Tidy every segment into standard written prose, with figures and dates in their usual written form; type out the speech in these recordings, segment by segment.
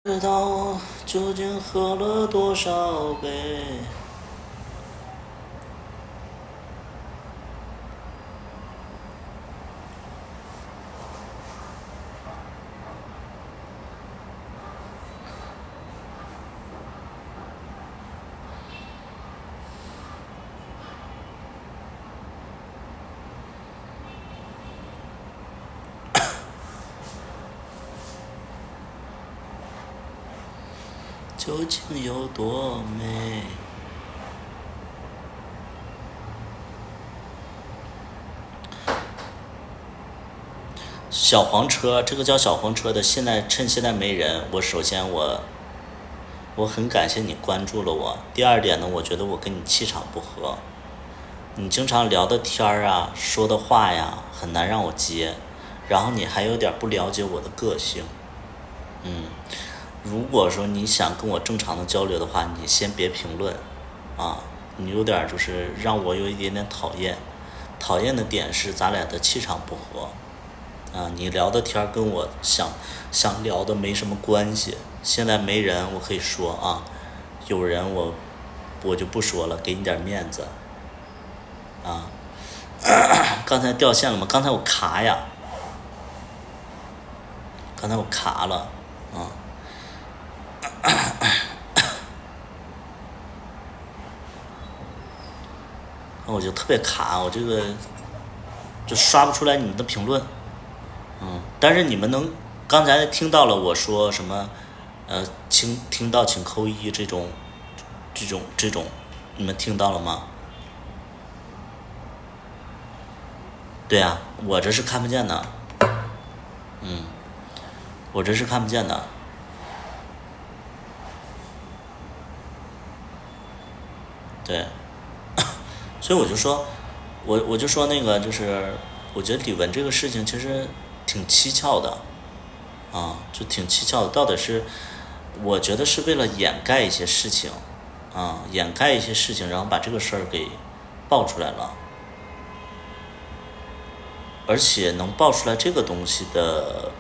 知道我究竟喝了多少杯？究竟有多美？小黄车，这个叫小黄车的，趁现在没人，首先我很感谢你关注了我。第二点呢，我觉得我跟你气场不合，你经常聊的天儿啊，说的话呀，很难让我接，然后你还有点不了解我的个性。如果说你想跟我正常的交流的话，你先别评论啊，你有点就是让我有一点点讨厌。讨厌的点是咱俩的气场不合啊，你聊的天跟我想聊的没什么关系。现在没人，我可以说啊，有人我就不说了，给你点面子啊。刚才掉线了吗？刚才我卡呀，刚才我卡了啊。我就特别卡，我这个就刷不出来你们的评论。但是你们刚才听到了我说什么，听到请扣一这种，你们听到了吗？对啊，我这是看不见的，我这是看不见的。对，所以我就说那个就是，我觉得李玟这个事情其实挺蹊跷的啊，就挺蹊跷的，到底是我觉得是为了掩盖一些事情啊，掩盖一些事情，然后把这个事儿给爆出来了。而且能爆出来这个东西的，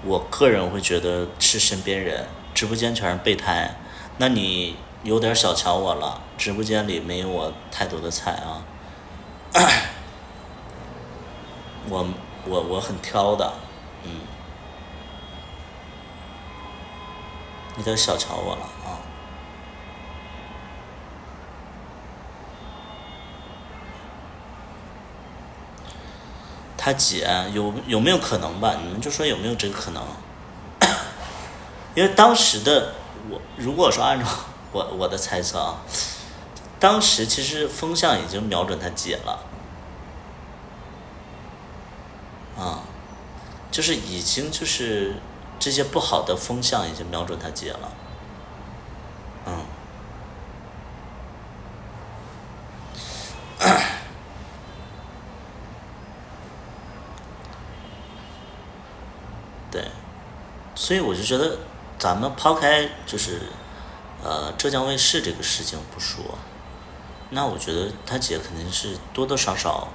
我个人会觉得是身边人，直播间全是备胎，那你有点小瞧我了，直播间里没有我太多的菜啊，我很挑的，有点小瞧我了啊。他姐有没有可能吧？你们就说有没有这个可能？因为当时的如果说按照我的猜测啊，当时其实风向已经瞄准他姐了啊，就是已经就是这些不好的风向已经瞄准他姐了，嗯，对，所以我就觉得咱们抛开就是浙江卫视这个事情不说，那我觉得他姐肯定是多多少少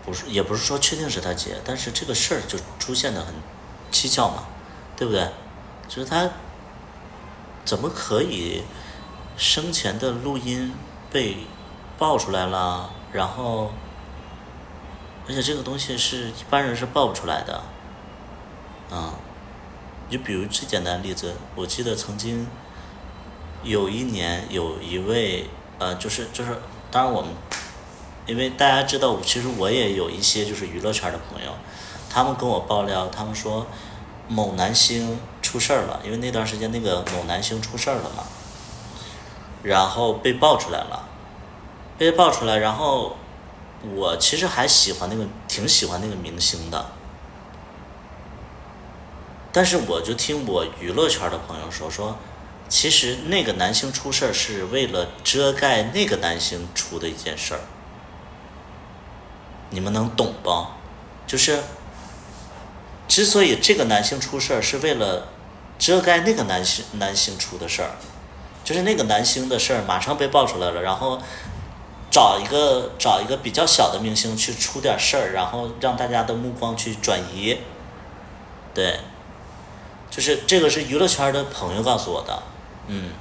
不是，也不是说确定是他姐，但是这个事儿就出现的很蹊跷嘛，对不对？就是他怎么可以生前的录音被爆出来了，然后而且这个东西是一般人是爆不出来的，啊、就比如最简单的例子，我记得曾经有一年有一位就是，当然我们因为大家知道，其实我也有一些就是娱乐圈的朋友，他们跟我爆料，他们说某男星出事儿了，因为那段时间那个某男星出事儿了嘛，然后被爆出来了，被爆出来，然后我其实还挺喜欢那个明星的，但是我就听我娱乐圈的朋友说，其实那个男星出事儿是为了遮盖那个男星出的一件事儿，你们能懂不？就是之所以这个男星出事儿，是为了遮盖那个男星出的事儿，就是那个男星的事儿马上被爆出来了，然后找一个比较小的明星去出点事儿，然后让大家的目光去转移，对，就是这个是娱乐圈的朋友告诉我的，嗯，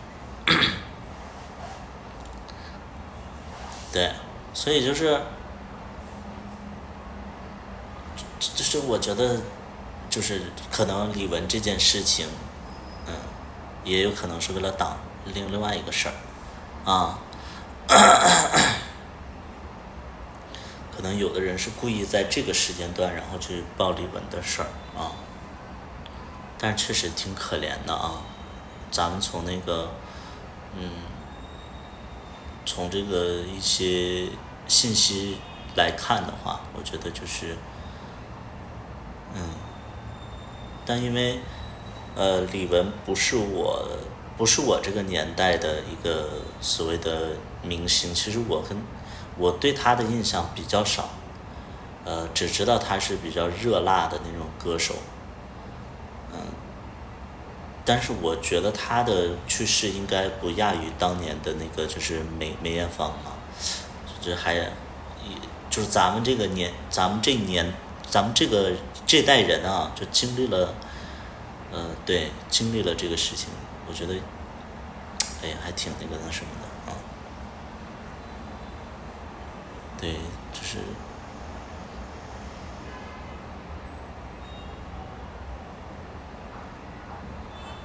对，所以就是我觉得就是可能李玟这件事情，嗯，也有可能是为了挡另外一个事儿啊，可能有的人是故意在这个时间段然后去爆李玟的事儿啊，但是确实挺可怜的啊，咱们从那个从这个一些信息来看的话，我觉得就是但因为李玟不是我这个年代的一个所谓的明星，其实我对她的印象比较少，只知道她是比较热辣的那种歌手，但是我觉得她的去世应该不亚于当年的那个就是梅艳芳嘛，这还就是咱们这代人啊，就经历了，对，经历了这个事情，我觉得，哎呀，还挺那什么的啊，对，就是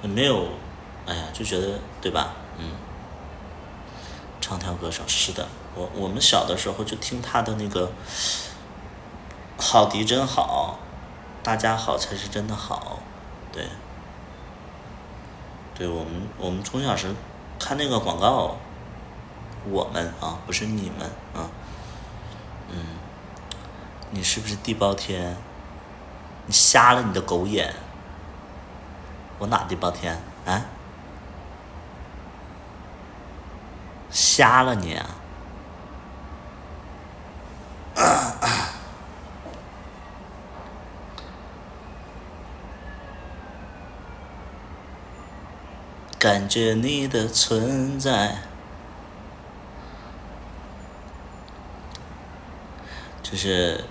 没有，哎呀，就觉得对吧？唱跳歌手是的，我们小的时候就听他的那个好迪真好，大家好才是真的好，对，对我们从小是看那个广告，我们啊不是你们啊，你是不是地包天？你瞎了你的狗眼？我哪地包天啊？瞎了你啊！感觉你的存在，就是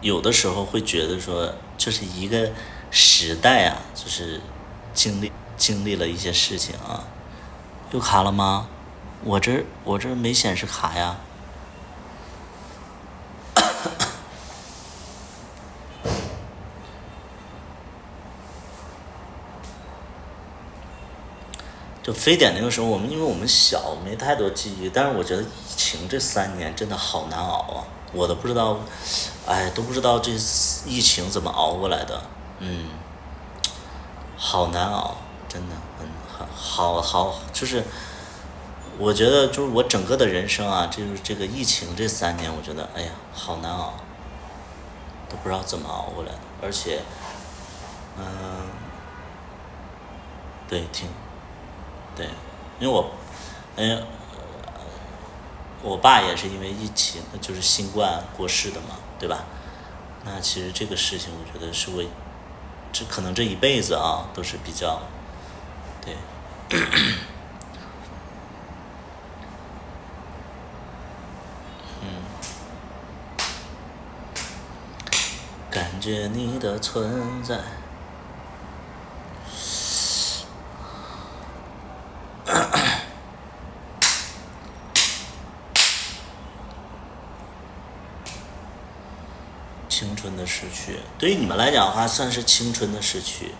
有的时候会觉得说，就是一个时代啊，就是经历了一些事情啊。又卡了吗？我这没显示卡呀。就非典那个时候，因为我们小，没太多记忆，但是我觉得疫情这3年真的好难熬啊，我都不知道，哎，都不知道这疫情怎么熬过来的，好难熬，真的好，就是我觉得就是我整个的人生啊，就是这个疫情这3年，我觉得哎呀好难熬，都不知道怎么熬过来的，而且，对，对，因为我爸也是因为疫情，就是新冠过世的嘛，对吧？那其实这个事情，我觉得是这可能这一辈子啊，都是比较，对，感觉你的存在。青春的逝去，对于你们来讲的话，算是青春的逝去。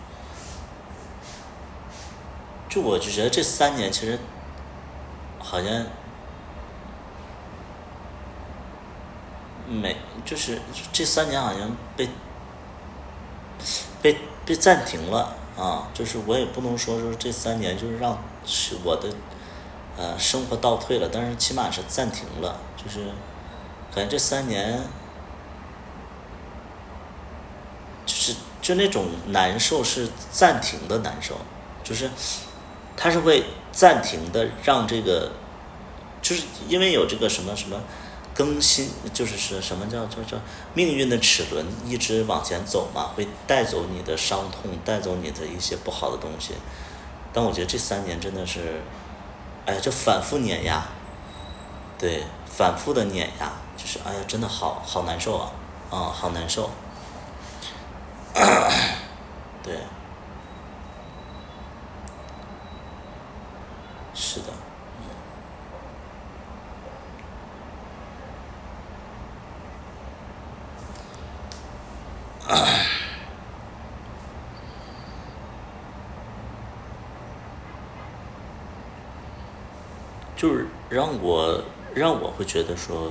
我就觉得这3年其实好像没，就是这3年好像被暂停了啊。就是我也不能说这3年就是是我的生活倒退了，但是起码是暂停了。就是感觉这3年就那种难受是暂停的难受，就是它是会暂停的让这个，就是因为有这个什么什么更新，就是什么叫命运的齿轮一直往前走嘛，会带走你的伤痛，带走你的一些不好的东西。但我觉得这3年真的是，哎呀，就反复碾压，对，反复的碾压，就是哎呀，真的好难受啊，好难受。对，是的。就是让我会觉得说，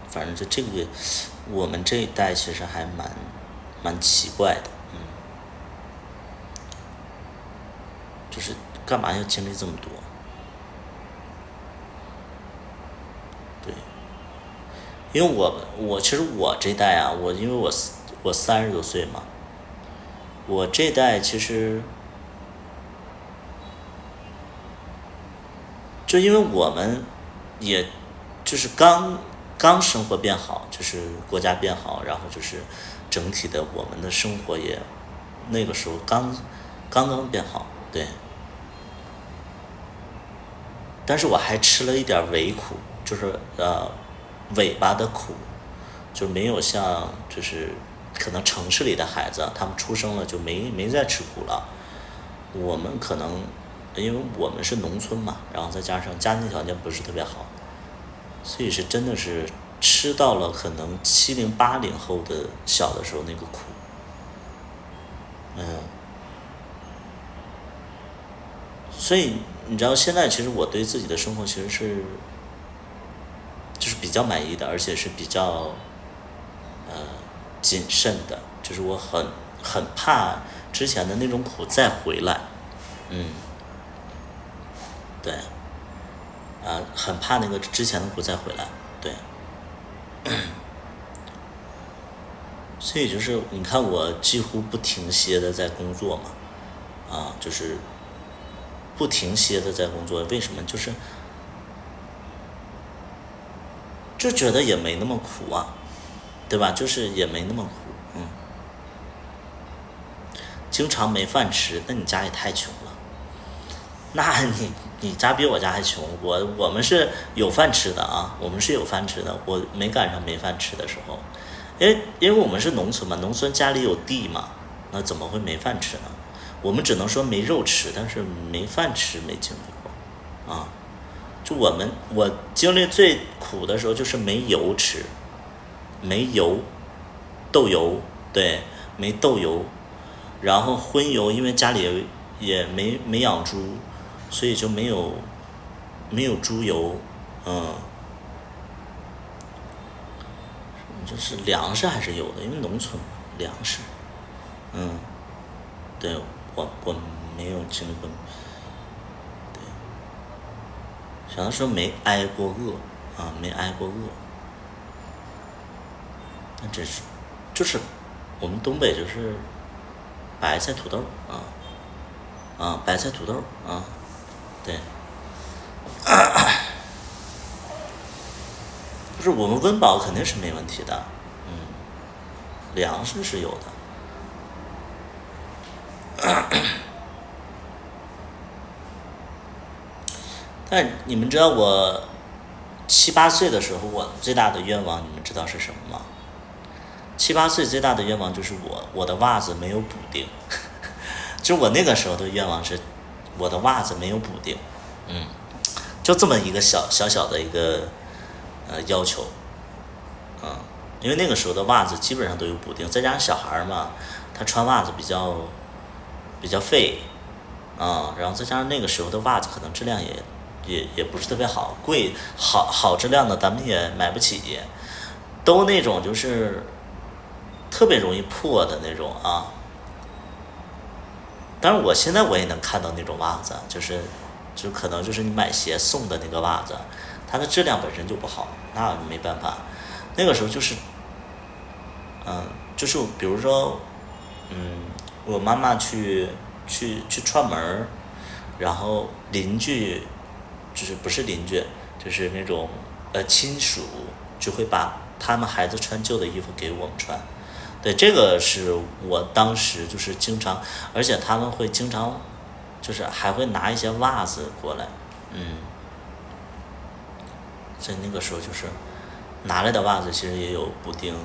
反正就这个我们这一代其实还蛮奇怪的，就是干嘛要经历这么多？对，因为我其实我这一代啊，因为我30多岁嘛，我这一代其实就因为我们也就是刚生活变好，就是国家变好，然后就是整体的我们的生活也那个时候刚变好，对。但是我还吃了一点尾苦，就是尾巴的苦，就没有像就是可能城市里的孩子，他们出生了就没再吃苦了。我们可能因为我们是农村嘛，然后再加上家庭条件不是特别好，所以是真的是吃到了可能70、80后的小的时候那个苦，嗯，所以你知道现在其实我对自己的生活其实是就是比较满意的，而且是比较谨慎的，就是我很怕之前的那种苦再回来，嗯，对，很怕那个之前的苦再回来，对，所以就是你看我几乎不停歇的在工作嘛，就是不停歇的在工作，为什么？就觉得也没那么苦啊，对吧？就是也没那么苦，嗯，经常没饭吃，那你家也太穷了。那你家比我家还穷，我们是有饭吃的啊，我们是有饭吃的，我没赶上没饭吃的时候，因为我们是农村嘛，农村家里有地嘛，那怎么会没饭吃呢？我们只能说没肉吃，但是没饭吃没经历过啊。就我经历最苦的时候就是没油吃，没油，豆油，对，没豆油，然后荤油，因为家里也没养猪，所以就没有猪油，嗯，就是粮食还是有的，因为农村嘛，粮食，嗯，对，我没有经历过，小的时候没挨过饿，没挨过饿，但只是就是我们东北就是白菜土豆白菜土豆对，不是我们温饱肯定是没问题的，粮食是有的。但你们知道我7、8岁的时候，我最大的愿望，你们知道是什么吗？7、8岁最大的愿望就是我的袜子没有补丁，就我那个时候的愿望是，我的袜子没有补丁，嗯，就这么一个小的一个要求，嗯，因为那个时候的袜子基本上都有补丁，再加上小孩嘛，他穿袜子比较费，然后再加上那个时候的袜子可能质量也不是特别好，贵好质量的咱们也买不起，都那种就是特别容易破的那种啊。当然我现在我也能看到那种袜子，就可能就是你买鞋送的那个袜子，它的质量本身就不好，那没办法。那个时候就是比如说，我妈妈去串门儿，然后邻居就是不是邻居，就是那种亲属就会把他们孩子穿旧的衣服给我们穿。对，这个是我当时就是经常，而且他们会经常就是还会拿一些袜子过来，嗯，所以那个时候就是拿来的袜子其实也有补丁，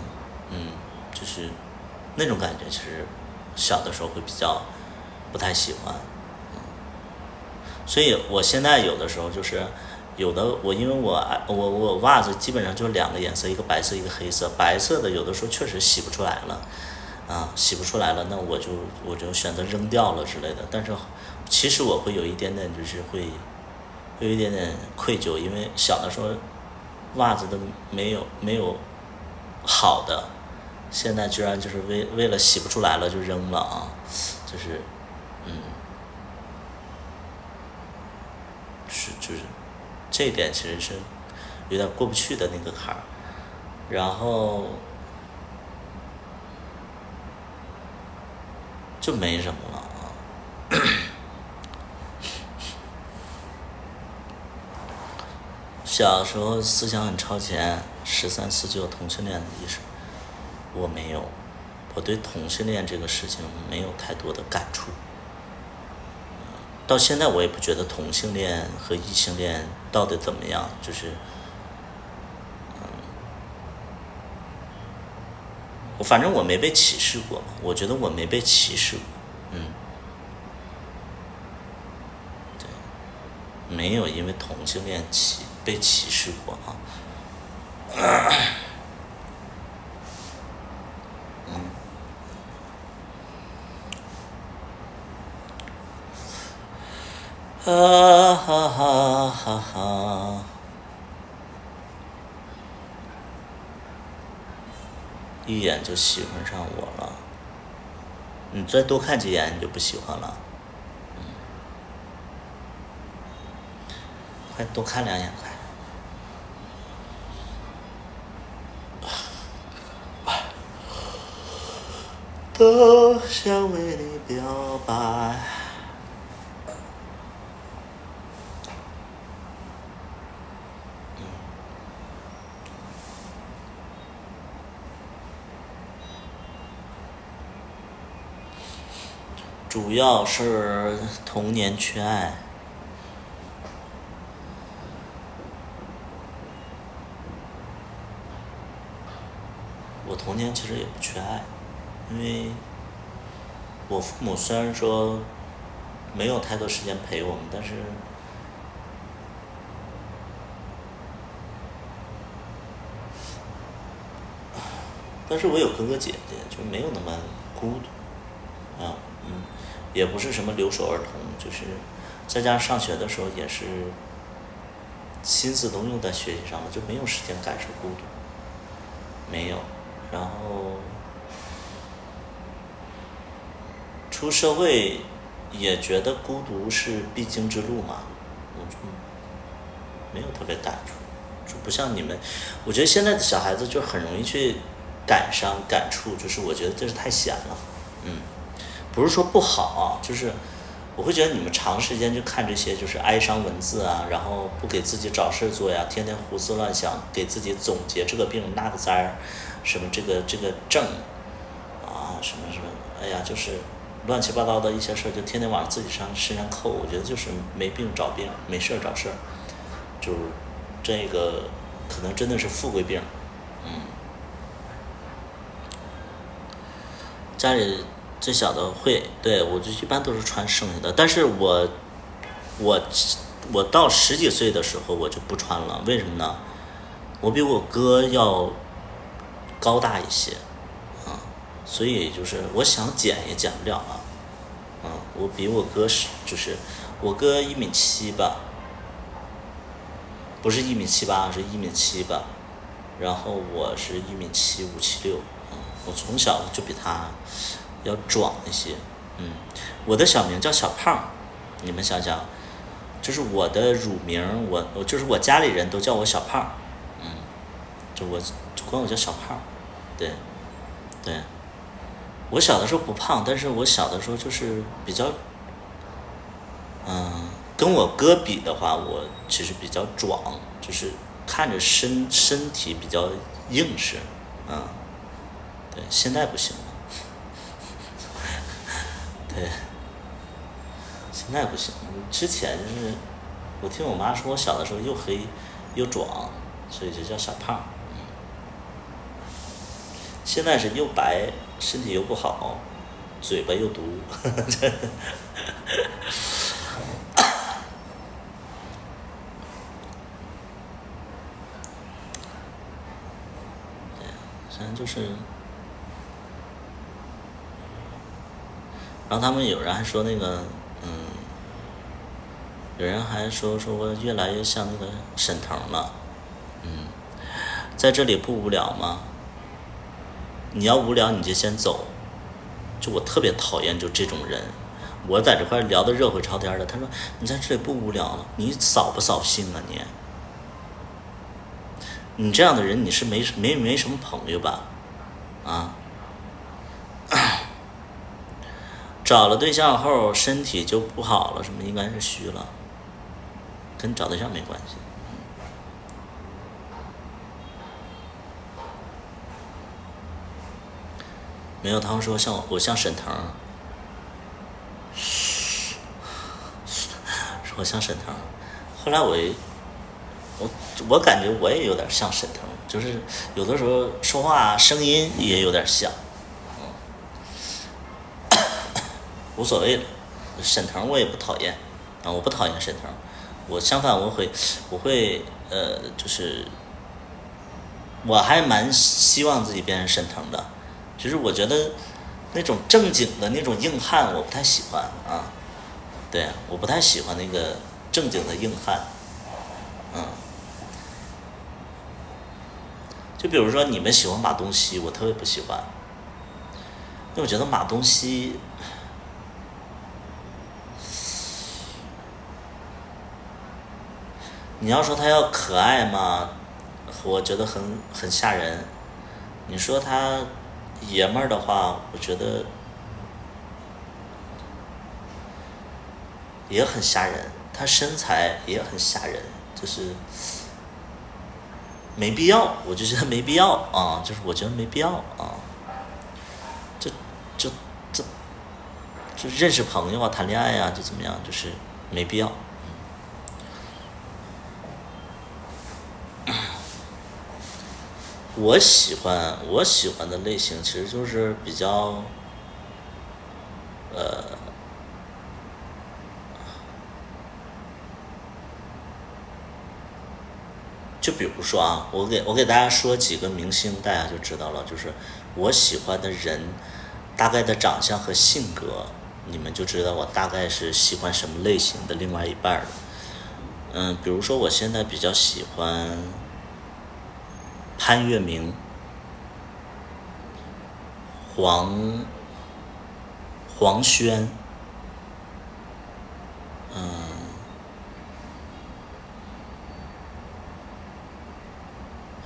嗯，就是那种感觉，其实小的时候会比较不太喜欢。所以我现在有的时候就是有的因为我袜子基本上就2个颜色，一个白色一个黑色，白色的有的时候确实洗不出来了，洗不出来了，那我就选择扔掉了之类的。但是其实我会有一点点就是会有一点点愧疚，因为小的时候袜子都没有好的，现在居然就是为了洗不出来了就扔了啊，就是就是这一点其实是有点过不去的那个坎儿。然后就没什么了啊。小时候思想很超前，13、14就有同性恋的意识，我没有，我对同性恋这个事情没有太多的感触。到现在我也不觉得同性恋和异性恋到底怎么样，就是反正我没被歧视过嘛，我觉得我没被歧视过，对，没有因为同性恋被歧视过啊。哈哈哈哈！一眼就喜欢上我了，你再多看几眼你就不喜欢了。快多看2眼，快！都想为你表白。主要是童年缺爱。我童年其实也不缺爱，因为我父母虽然说没有太多时间陪我们，但是我有哥哥姐姐，就没有那么孤独啊。也不是什么留守儿童，就是在家上学的时候也是心思都用在学习上了，就没有时间感受孤独，没有。然后出社会也觉得孤独是必经之路嘛，我就没有特别感触，就不像你们。我觉得现在的小孩子就很容易去感伤感触，就是我觉得这是太闲了。不是说不好，就是我会觉得你们长时间就看这些就是哀伤文字啊，然后不给自己找事做呀，天天胡思乱想，给自己总结这个病那个灾儿，什么这个症啊，什么，哎呀，就是乱七八糟的一些事儿，就天天往自己身上扣。我觉得就是没病找病，没事儿找事儿，就是这个可能真的是富贵病。家里最小的会，对，我就一般都是穿剩下的，但是我到10几岁的时候我就不穿了，为什么呢？我比我哥要高大一些，所以就是我想减也减不了了。我比我哥就是我哥1.7米吧，不是1.78米，是1.7米吧，然后我是1.75、1.76米，我从小就比他要壮一些。我的小名叫小胖，你们想想，就是我的乳名，我就是我家里人都叫我小胖，就管我叫小胖。对，对，我小的时候不胖，但是我小的时候就是比较，跟我哥比的话，我其实比较壮，就是看着身体比较硬实。对，现在不行了。对，现在不行。之前就是我听我妈说，我小的时候又黑又壮，所以就叫小胖。现在是又白，身体又不好，嘴巴又毒。现在就是，然后他们有人还说那个，有人还说我越来越像那个沈腾了，在这里不无聊吗？你要无聊你就先走，就我特别讨厌就这种人。我在这块聊得热火朝天的，他说你在这里不无聊了，你扫不扫兴啊你？你这样的人你是没什么朋友吧？啊，找了对象后身体就不好了，什么应该是虚了，跟你找对象没关系。没有，他们说我像沈腾，说我像沈腾。后来我感觉我也有点像沈腾，就是有的时候说话声音也有点像，无所谓的。沈腾我也不讨厌啊，我不讨厌沈腾，我相反我会就是我还蛮希望自己变成沈腾的。其实我觉得那种正经的那种硬汉我不太喜欢啊，对，我不太喜欢那个正经的硬汉，就比如说你们喜欢马东锡，我特别不喜欢，因为我觉得马东锡，你要说他要可爱嘛，我觉得很吓人。你说他爷们儿的话，我觉得也很吓人，他身材也很吓人，就是没必要，我就觉得没必要啊，就是我觉得没必要啊，就就就就认识朋友啊，谈恋爱啊，就怎么样，就是没必要。我喜欢的类型其实就是比较，就比如说啊，我给大家说几个明星，大家就知道了。就是我喜欢的人，大概的长相和性格，你们就知道我大概是喜欢什么类型的另外一半了。比如说我现在比较喜欢潘粤明、黄黄轩，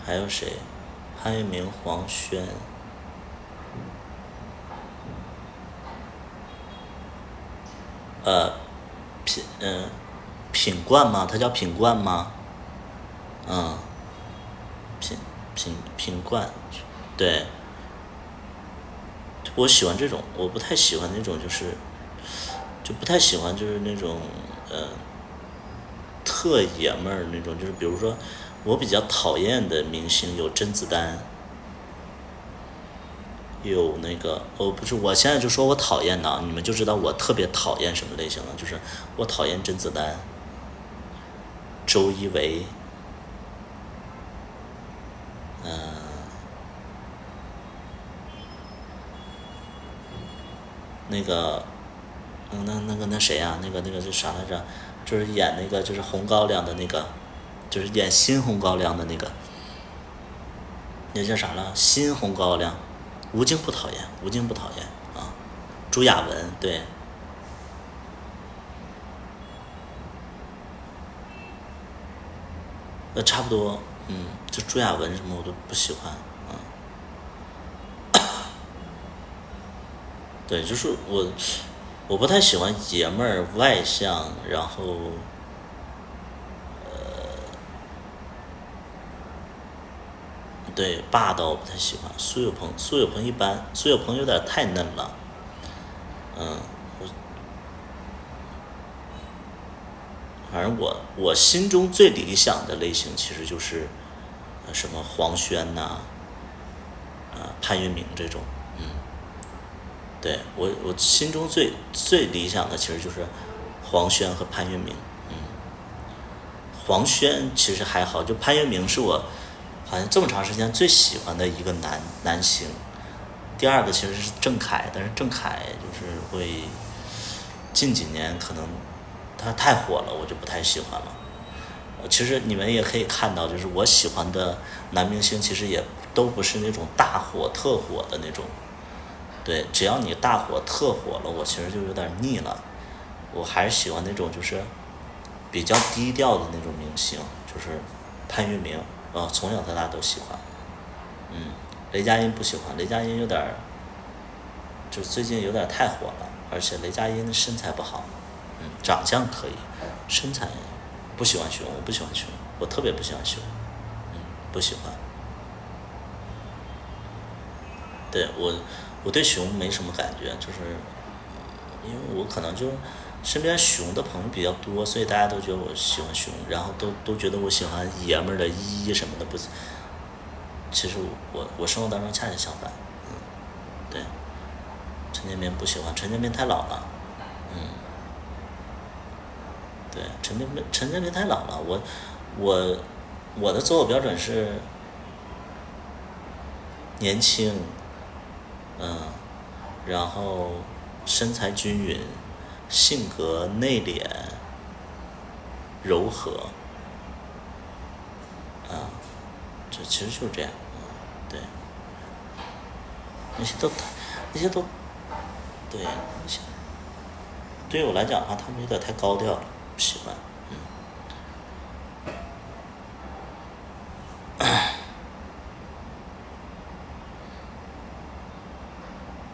还有谁？潘粤明、黄轩，品冠吗？他叫品冠吗？嗯，品冠，对，我喜欢这种，我不太喜欢那种就不太喜欢就是那种特爷们儿那种，就是比如说我比较讨厌的明星有甄子丹，有那个不是，我现在就说我讨厌的，你们就知道我特别讨厌什么类型了，就是我讨厌甄子丹、周一围，那个那谁啊？那个是啥来着？就是演那个就是红高粱的那个，就是演新红高粱的那个，那叫啥了？新红高粱，吴京不讨厌，吴京不讨厌啊。朱亚文对，差不多，就朱亚文什么我都不喜欢，对，就是我不太喜欢爷们儿外向，然后对霸道我不太喜欢。苏有朋一般，苏有朋有点太嫩了，嗯，反正我心中最理想的类型其实就是什么黄轩呐、潘粤明这种，对我心中最理想的其实就是黄轩和潘粤明，黄轩其实还好，就潘粤明是我好像这么长时间最喜欢的一个男星，第二个其实是郑恺，但是郑恺就是会近几年可能他太火了，我就不太喜欢了。其实你们也可以看到，就是我喜欢的男明星，其实也都不是那种大火特火的那种。对，只要你大火特火了，我其实就有点腻了。我还是喜欢那种就是比较低调的那种明星，就是潘粤明，从小到大都喜欢。雷佳音不喜欢，雷佳音有点就是最近有点太火了，而且雷佳音身材不好，长相可以，身材不喜欢熊，我不喜欢熊，我特别不喜欢熊，不喜欢。对我对熊没什么感觉，就是因为我可能就身边熊的朋友比较多，所以大家都觉得我喜欢熊，然后都觉得我喜欢爷们儿的衣什么的，不，其实我生活当中恰恰相反，对，陈建斌不喜欢，陈建斌太老了，对，陈建斌太老了，我我的择偶标准是年轻，嗯，然后身材均匀，性格内敛、柔和，这其实就是这样，对，那些都那些都对那些对于我来讲的话，他们有点太高调了，不喜欢。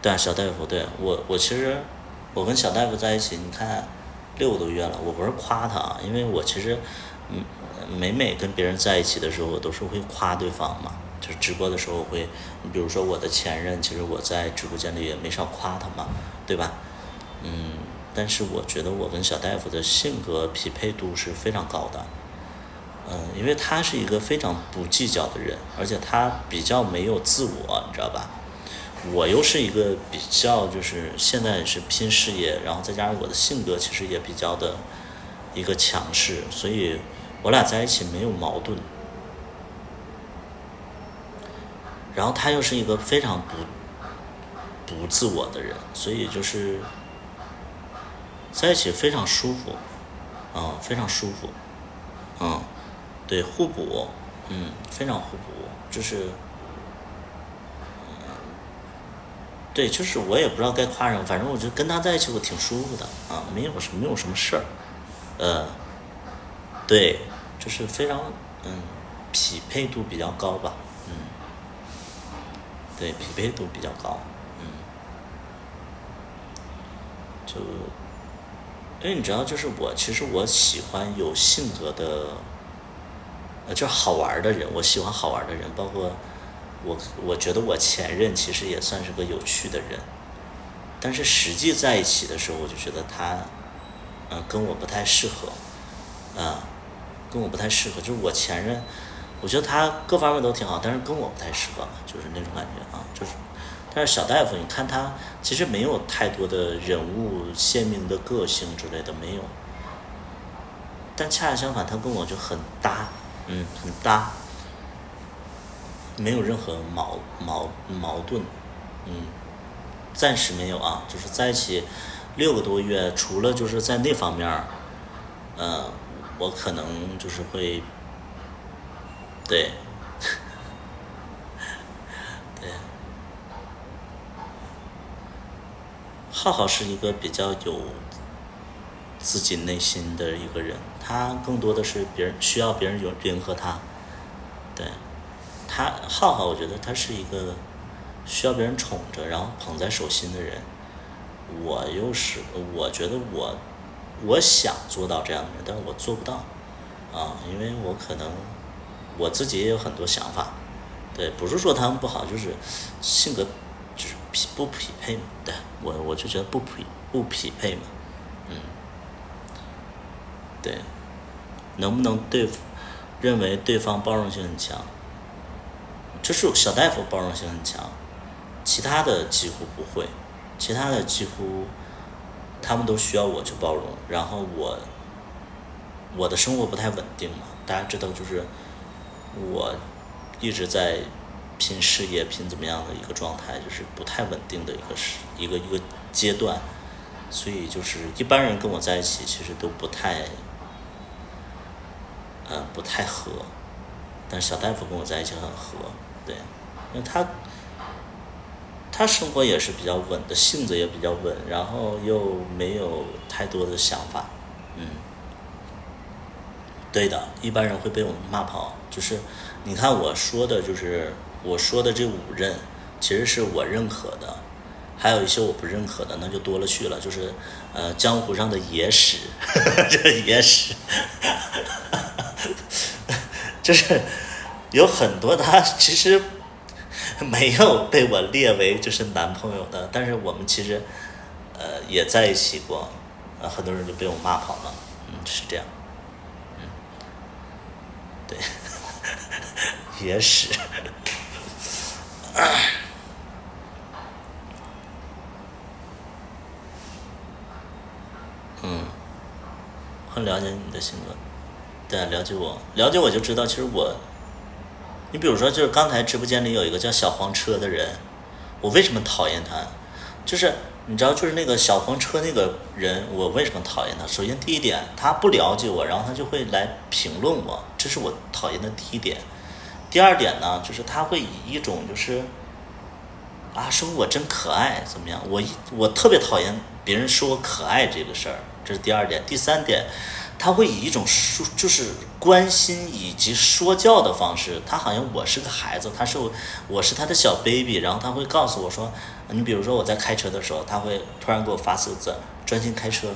对啊，小大夫，对我其实我跟小大夫在一起，你看6个多月了，我不是夸他啊，因为我其实每跟别人在一起的时候，我都是会夸对方嘛，就是直播的时候我会，你比如说我的前任，其实我在直播间里也没少夸他嘛，对吧？但是我觉得我跟小大夫的性格匹配度是非常高的，因为他是一个非常不计较的人，而且他比较没有自我，你知道吧？我又是一个比较就是现在是拼事业，然后再加上我的性格其实也比较的一个强势，所以我俩在一起没有矛盾。然后他又是一个非常不自我的人，所以就是在一起非常舒服，非常舒服，对，互补，非常互补，就是对，就是我也不知道该夸什么，反正我觉得跟他在一起我挺舒服的啊，没有什么事儿，对，就是非常匹配度比较高吧，对，匹配度比较高，就因为你知道，就是其实我喜欢有性格的，就是好玩的人，我喜欢好玩的人，包括我觉得我前任其实也算是个有趣的人，但是实际在一起的时候，我就觉得他，跟我不太适合，跟我不太适合。就是我前任，我觉得他各方面都挺好，但是跟我不太适合，就是那种感觉啊，就是。但是小大夫，你看他其实没有太多的人物鲜明的个性之类的，没有。但恰恰相反，他跟我就很搭，很搭，没有任何矛盾，暂时没有啊，就是在一起6个多月，除了就是在那方面我可能就是会，对，对，浩浩是一个比较有自己内心的一个人，他更多的是需要别人迎合他，对，浩浩，我觉得他是一个需要别人宠着，然后捧在手心的人。我觉得我想做到这样的人，但是我做不到因为我可能我自己也有很多想法，对，不是说他们不好，就是性格就是不匹配嘛，对，我就觉得不匹配嘛，对，能不能认为对方包容性很强，就是小大夫包容性很强，其他的几乎不会，其他的几乎他们都需要我去包容，然后我的生活不太稳定嘛，大家知道就是我一直在拼事业拼怎么样的一个状态，就是不太稳定的一个阶段，所以就是一般人跟我在一起其实都不太合，但是小大夫跟我在一起很合，对，因为他生活也是比较稳的，性子也比较稳，然后又没有太多的想法，嗯，对的，一般人会被我们骂跑，就是你看我说的这5任，其实是我认可的，还有一些我不认可的，那就多了去了，就是江湖上的野史，这野史，就是有很多他其实没有被我列为就是男朋友的，但是我们其实也在一起过，很多人就被我骂跑了，是这样，对，野史，很了解你的性格，对，了解我就知道，其实你比如说就是刚才直播间里有一个叫小黄车的人，我为什么讨厌他？就是你知道，就是那个小黄车那个人，我为什么讨厌他？首先第一点，他不了解我，然后他就会来评论我，这是我讨厌的第一点。第二点呢，就是他会以一种就是说我真可爱怎么样？我特别讨厌别人说我可爱这个事儿，这是第二点。第三点，他会以一种就是关心以及说教的方式，他好像我是个孩子，我是他的小 baby，然后他会告诉我说，你比如说我在开车的时候，他会突然给我发4个字：专心开车。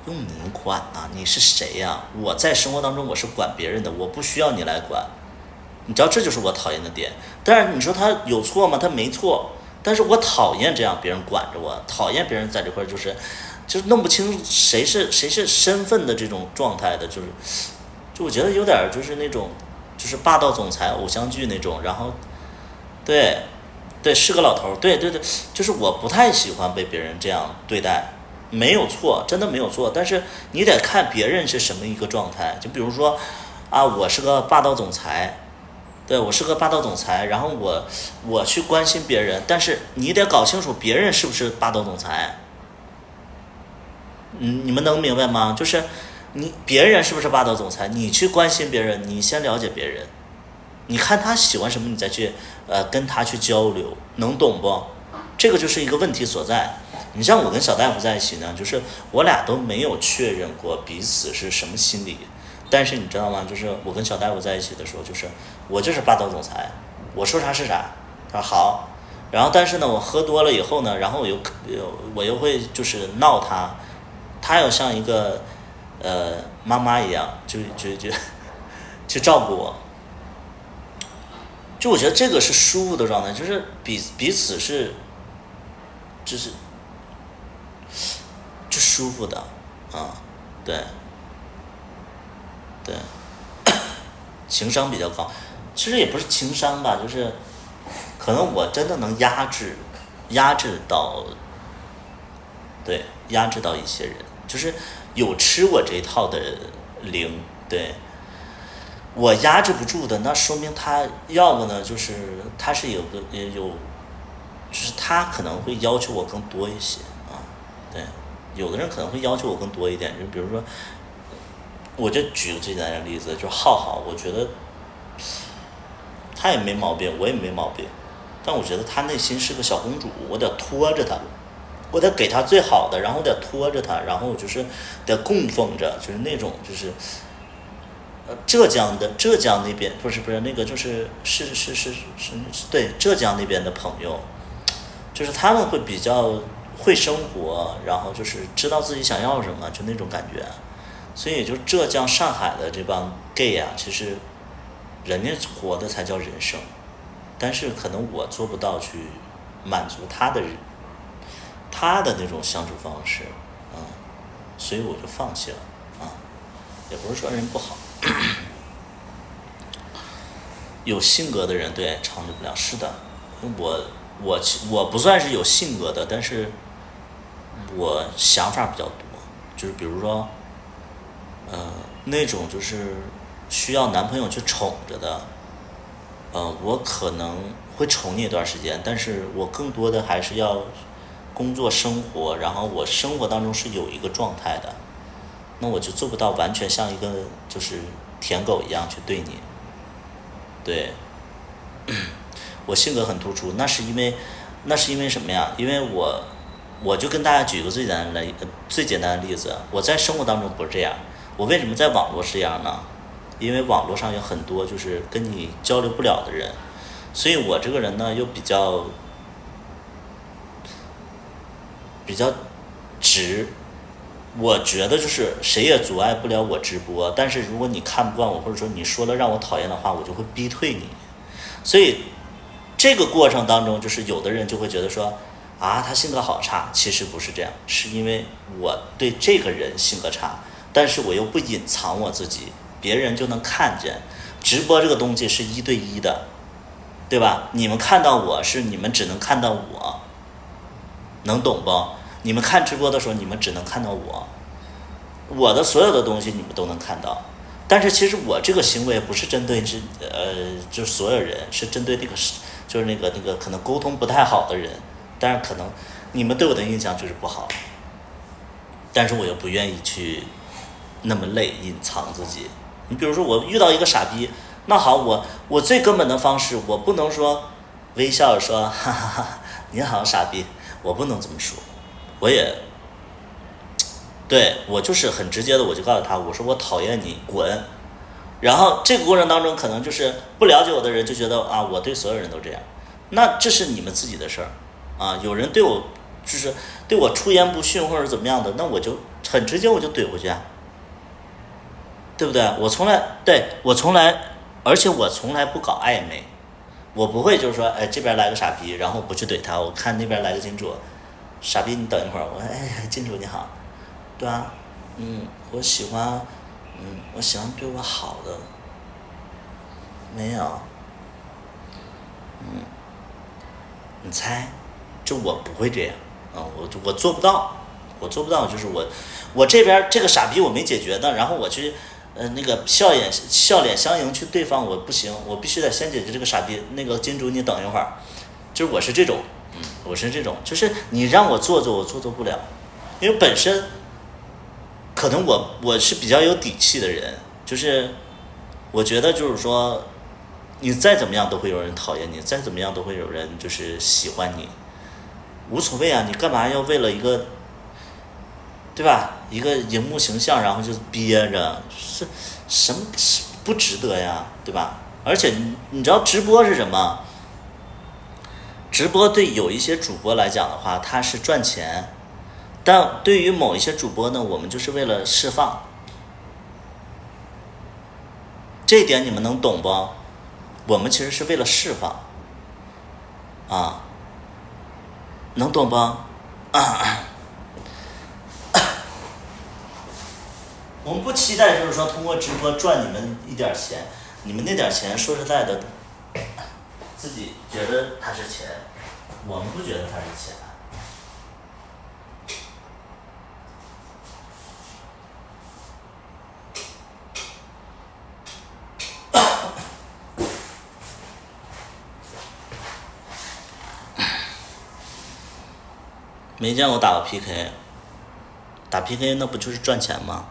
用你管啊？你是谁呀？我在生活当中我是管别人的，我不需要你来管。你知道这就是我讨厌的点。但是你说他有错吗？他没错，但是我讨厌这样别人管着我，讨厌别人在这块就是弄不清谁是身份的这种状态的，就我觉得有点就是那种就是霸道总裁偶像剧那种，然后对是个老头，对，就是我不太喜欢被别人这样对待。没有错，真的没有错，但是你得看别人是什么一个状态。就比如说我是个霸道总裁，对，我是个霸道总裁，然后我去关心别人，但是你得搞清楚别人是不是霸道总裁。你们能明白吗？就是别人是不是霸道总裁，你去关心别人，你先了解别人，你看他喜欢什么，你再去跟他去交流，能懂不？这个就是一个问题所在。你像我跟小大夫在一起呢，就是我俩都没有确认过彼此是什么心理，但是你知道吗？就是我跟小大夫在一起的时候，就是我就是霸道总裁，我说啥是啥，他说好，然后但是呢，我喝多了以后呢，然后我又会就是闹他，他要像一个妈妈一样，就去照顾我。就我觉得这个是舒服的状态，就是彼此是就是就舒服的对对，情商比较高，其实也不是情商吧，就是可能我真的能压制到，对，压制到一些人，就是有吃我这一套的灵，对，我压制不住的，那说明他要么呢，就是他是有，就是他可能会要求我更多一些对，有的人可能会要求我更多一点，就比如说，我就举个最简单的例子，就是浩浩，我觉得他也没毛病，我也没毛病，但我觉得他内心是个小公主，我得拖着他，我得给他最好的，然后我得拖着他，然后我就是得供奉着，就是那种就是浙江那边不是那个就是对浙江那边的朋友，就是他们会比较会生活，然后就是知道自己想要什么，就那种感觉。所以就浙江上海的这帮 gay 其实人家活的才叫人生，但是可能我做不到去满足他的那种相处方式所以我就放弃了也不是说人不好有性格的人对长久不了，是的，我不算是有性格的，但是我想法比较多，就是比如说，那种就是需要男朋友去宠着的，我可能会宠你一段时间，但是我更多的还是要工作生活，然后我生活当中是有一个状态的，那我就做不到完全像一个就是舔狗一样去对你，对，我性格很突出，那是因为什么呀？因为我就跟大家举个最简单的例子，我在生活当中不是这样，我为什么在网络是这样呢？因为网络上有很多就是跟你交流不了的人，所以我这个人呢又比较直，我觉得就是谁也阻碍不了我直播，但是如果你看不惯我，或者说你说了让我讨厌的话，我就会逼退你。所以这个过程当中，就是有的人就会觉得说啊，他性格好差，其实不是这样，是因为我对这个人性格差，但是我又不隐藏我自己，别人就能看见。直播这个东西是1对1的，对吧？你们看到我是你们只能看到我，能懂不？你们看直播的时候，你们只能看到我的所有的东西你们都能看到。但是其实我这个行为不是针对就是所有人，是针对就是那个可能沟通不太好的人，但是可能你们对我的印象就是不好，但是我又不愿意去那么累隐藏自己。你比如说我遇到一个傻逼，那好，我最根本的方式，我不能说微笑说哈哈哈你好傻逼，我不能这么说，我也对，我就是很直接的，我就告诉他，我说我讨厌你，滚。然后这个过程当中，可能就是不了解我的人就觉得啊，我对所有人都这样，那这是你们自己的事儿啊。有人对我就是对我出言不逊或者怎么样的，那我就很直接，我就怼回去啊，对不对？而且我从来不搞暧昧，我不会就是说，哎，这边来个傻逼，然后不去怼他，我看那边来个金主，傻逼你等一会儿，我说哎，金主你好。对啊，我喜欢，我喜欢对我好的，没有，你猜，就我不会这样，我做不到，我做不到，就是我这边这个傻逼我没解决呢，然后我去，那个笑脸相迎去对方，我不行，我必须得先解决这个傻逼，那个金主你等一会儿，就是我是这种，就是你让我做我做不了，因为本身。可能我是比较有底气的人，就是我觉得就是说，你再怎么样都会有人讨厌你，再怎么样都会有人就是喜欢你，无所谓啊，你干嘛要为了一个，对吧？一个荧幕形象，然后就憋着，是什么不值得呀，对吧？而且你知道直播是什么？直播对有一些主播来讲的话，它是赚钱。但对于某一些主播呢，我们就是为了释放，这一点你们能懂不？我们其实是为了释放，啊，能懂不？我们不期待就是说通过直播赚你们一点钱，你们那点钱说实在的，自己觉得它是钱，我们不觉得它是钱。没见过打过 PK， 打 PK 那不就是赚钱吗？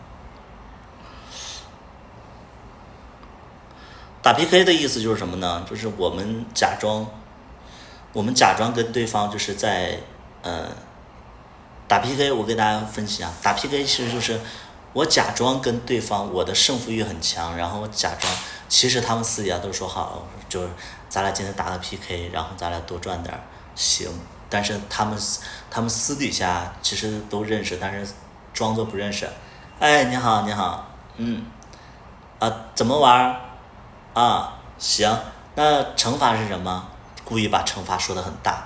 打 PK 的意思就是什么呢？就是我们假装跟对方就是在打 PK。我给大家分析啊，打 PK 其实就是我假装跟对方我的胜负欲很强，然后我假装其实他们私底下都说好，就是咱俩今天打个 PK， 然后咱俩多赚点行。但是他们私底下其实都认识，但是装作不认识。哎，你好，怎么玩啊？行，那惩罚是什么？故意把惩罚说得很大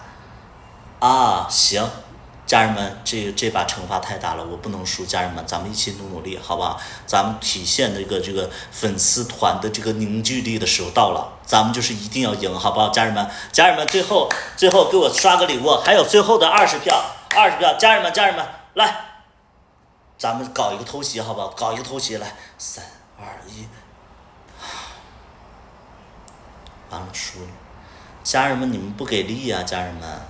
啊，行，家人们，这把惩罚太大了，我不能输，家人们，咱们一起努力，好不好？咱们体现这个粉丝团的这个凝聚力的时候到了，咱们就是一定要赢，好不好？家人们，最后给我刷个礼物，还有最后的20票，家人们，来，咱们搞一个偷袭，好不好？搞一个偷袭，来，3、2、1，完了输了，家人们，你们不给力啊，家人们。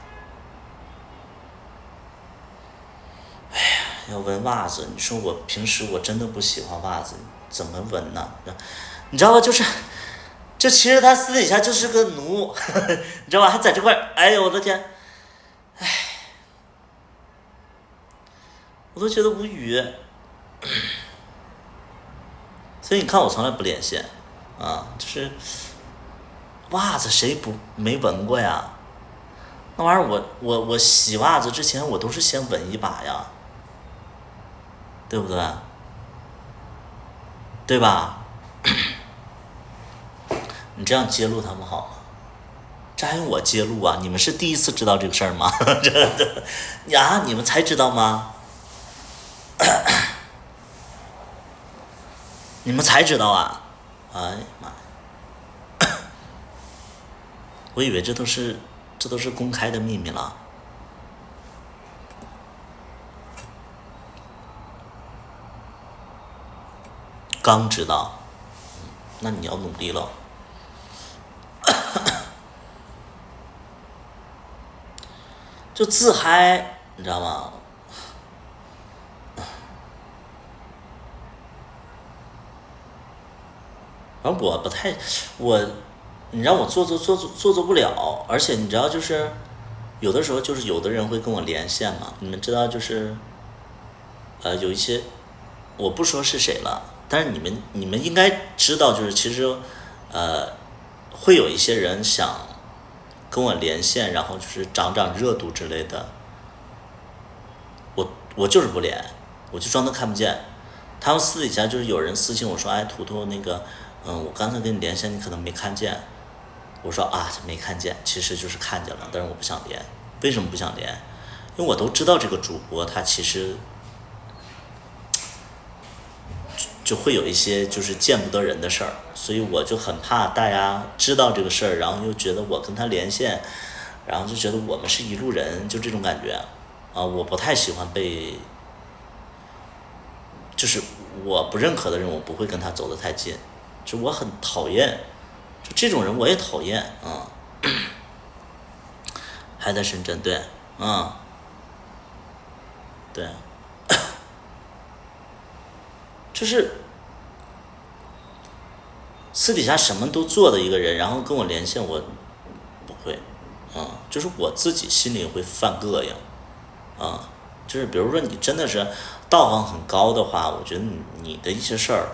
要闻袜子，你说我平时我真的不喜欢袜子，怎么闻呢？你知道吧？就其实他私底下就是个奴，你知道吧？还在这块，哎呦我的天，哎，我都觉得无语。所以你看，我从来不连线，就是袜子谁没闻过呀？那玩意儿我洗袜子之前我都是先闻一把呀。对不对？对吧？你这样揭露他们好吗？这还用我揭露啊？你们是第一次知道这个事儿吗？你们才知道吗？你们才知道啊？哎呀妈！我以为这都是公开的秘密了。刚知道，那你要努力了。就自嗨，你知道吗？反正我不太，你让我做不了，而且你知道，就是有的时候就是有的人会跟我连线嘛，你们知道就是有一些我不说是谁了，但是你们应该知道，就是其实会有一些人想跟我连线，然后就是涨热度之类的，我就是不连，我就装作看不见。他们私底下就是有人私信我说，哎，图图那个我刚才跟你连线，你可能没看见。我说啊，没看见，其实就是看见了，但是我不想连。为什么不想连？因为我都知道这个主播他其实就会有一些就是见不得人的事儿，所以我就很怕大家知道这个事儿，然后又觉得我跟他连线，然后就觉得我们是一路人，就这种感觉我不太喜欢被，就是我不认可的人，我不会跟他走得太近，就我很讨厌，就这种人我也讨厌还在深圳，对，对，就是私底下什么都做的一个人，然后跟我连线，我不会，就是我自己心里会犯膈应，就是比如说你真的是道行很高的话，我觉得你的一些事儿，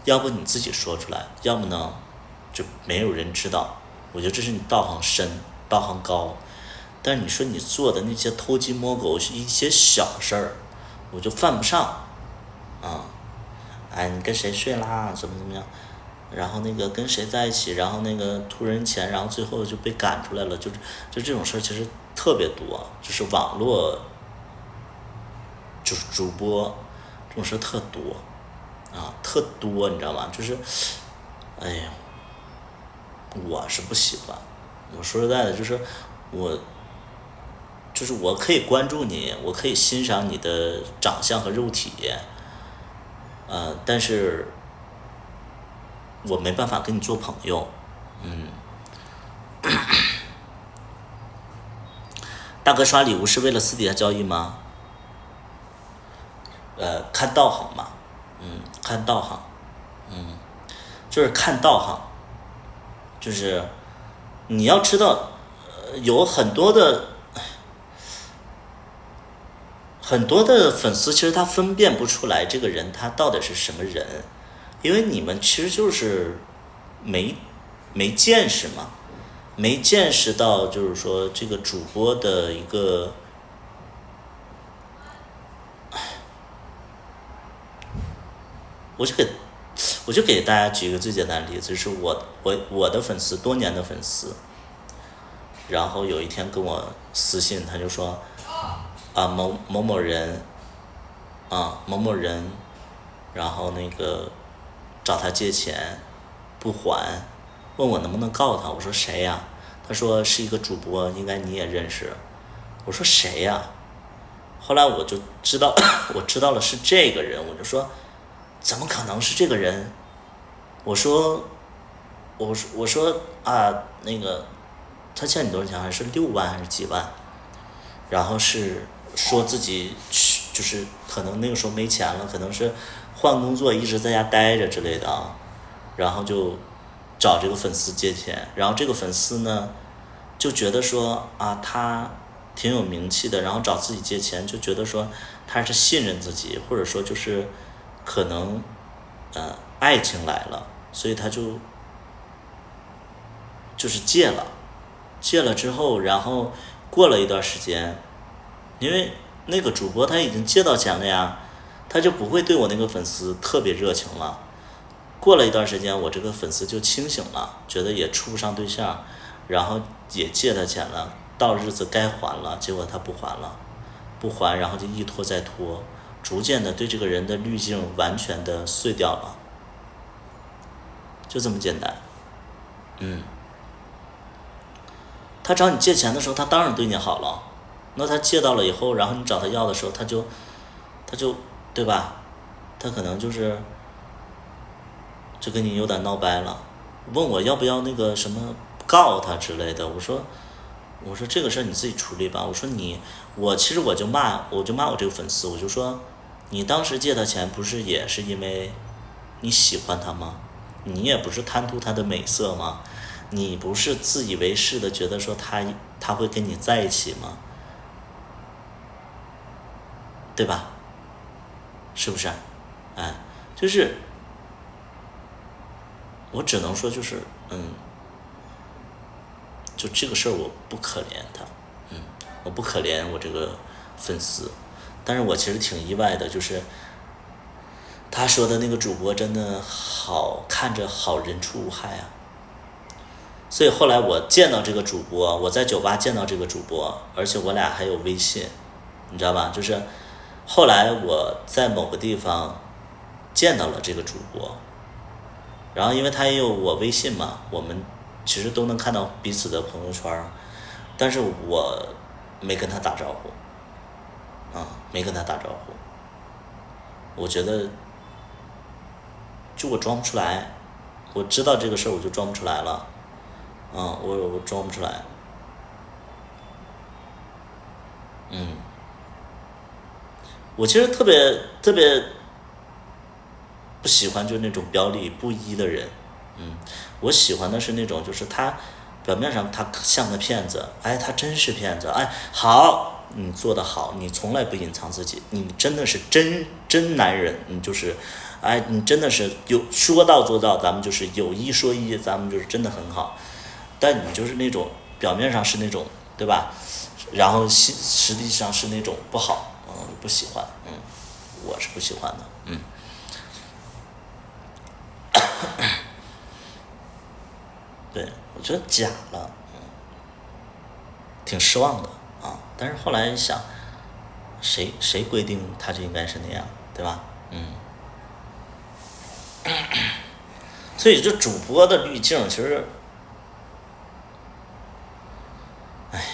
要不你自己说出来，要么呢就没有人知道，我觉得这是你道行深，道行高。但是你说你做的那些偷鸡摸狗一些小事儿，我就犯不上，你跟谁睡啦，怎么样，然后那个跟谁在一起，然后那个图人钱，然后最后就被赶出来了，就这种事儿其实特别多，就是网络，就是主播这种事特多，特多，你知道吗？就是，哎呀，我是不喜欢。我说实在的，就是我可以关注你，我可以欣赏你的长相和肉体，但是我没办法跟你做朋友，大哥刷礼物是为了私底下交易吗？看道行嘛，看道行，就是看道行，就是你要知道，有很多的粉丝，其实他分辨不出来这个人他到底是什么人，因为你们其实就是没见识嘛，没见识到就是说这个主播的一个，我就给大家举一个最简单的例子，就是我的粉丝，多年的粉丝，然后有一天跟我私信，他就说，某某某人某某人，然后那个找他借钱不还，问我能不能告他，我说谁呀？他说是一个主播，应该你也认识。我说谁呀？后来我就知道我知道了是这个人，我就说怎么可能是这个人？我说那个他欠你多少钱？还是6万还是几万？然后是说自己就是可能那个时候没钱了，可能是换工作一直在家待着之类的啊，然后就找这个粉丝借钱，然后这个粉丝呢就觉得说他挺有名气的，然后找自己借钱，就觉得说他是信任自己，或者说就是可能爱情来了，所以他就是借了，借了之后，然后过了一段时间，因为那个主播他已经借到钱了呀，他就不会对我那个粉丝特别热情了。过了一段时间，我这个粉丝就清醒了，觉得也处不上对象，然后也借他钱了，到日子该还了，结果他不还了，不还，然后就一拖再拖，逐渐的对这个人的滤镜完全的碎掉了，就这么简单。他找你借钱的时候，他当然对你好了，那他借到了以后，然后你找他要的时候，他就对吧？他可能就跟你有点闹掰了，问我要不要那个什么告他之类的。我说这个事儿你自己处理吧。我说其实我就骂我这个粉丝，我就说你当时借他钱不是也是因为你喜欢他吗？你也不是贪图他的美色吗？你不是自以为是的觉得说他会跟你在一起吗？对吧？是不是？哎，就是我只能说就是就这个事儿我不可怜他，我不可怜我这个粉丝，但是我其实挺意外的，就是他说的那个主播真的好看着好人畜无害啊。所以后来我见到这个主播，我在酒吧见到这个主播，而且我俩还有微信，你知道吧？就是后来我在某个地方见到了这个主播，然后因为他也有我微信嘛，我们其实都能看到彼此的朋友圈，但是我没跟他打招呼，没跟他打招呼，我觉得就我装不出来，我知道这个事儿我就装不出来了，我装不出来，我其实特别特别不喜欢就是那种表里不一的人，我喜欢的是那种就是他表面上他像个骗子，哎，他真是骗子，哎，好，你做得好，你从来不隐藏自己，你真的是真男人，你就是，哎，你真的是有说到做到，咱们就是有一说一，咱们就是真的很好，但你就是那种表面上是那种，对吧？然后实际上是那种不好，不喜欢，我是不喜欢的，对，我觉得假了，挺失望的但是后来想，谁规定他就应该是那样，对吧？所以这主播的滤镜其实，哎呀，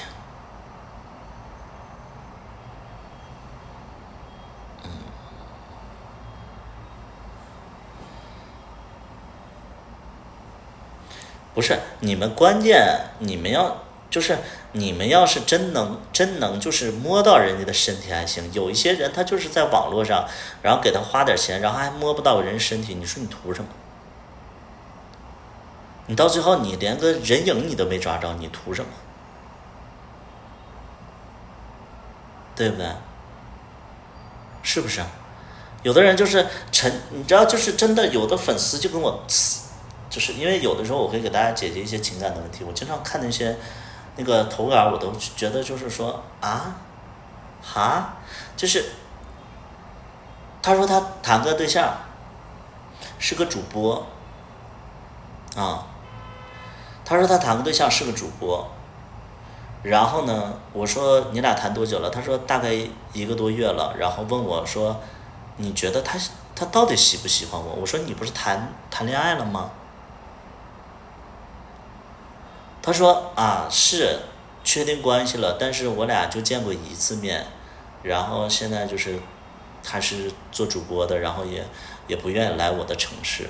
不是你们关键，你们要是真能就是摸到人家的身体还行，有一些人他就是在网络上，然后给他花点钱，然后还摸不到人身体，你说你图什么？你到最后你连个人影你都没抓着，你图什么？对不对？是不是？有的人就是你知道，就是真的有的粉丝就跟我，就是因为有的时候我会给大家解决一些情感的问题，我经常看那些那个投稿，我都觉得就是说就是他说他谈个对象，是个主播啊，他说他谈个对象是个主播，然后呢，我说你俩谈多久了？他说大概1个多月了。然后问我说，你觉得他到底喜不喜欢我？我说你不是谈恋爱了吗？他说啊是确定关系了，但是我俩就见过1次面，然后现在就是他是做主播的，然后也不愿意来我的城市。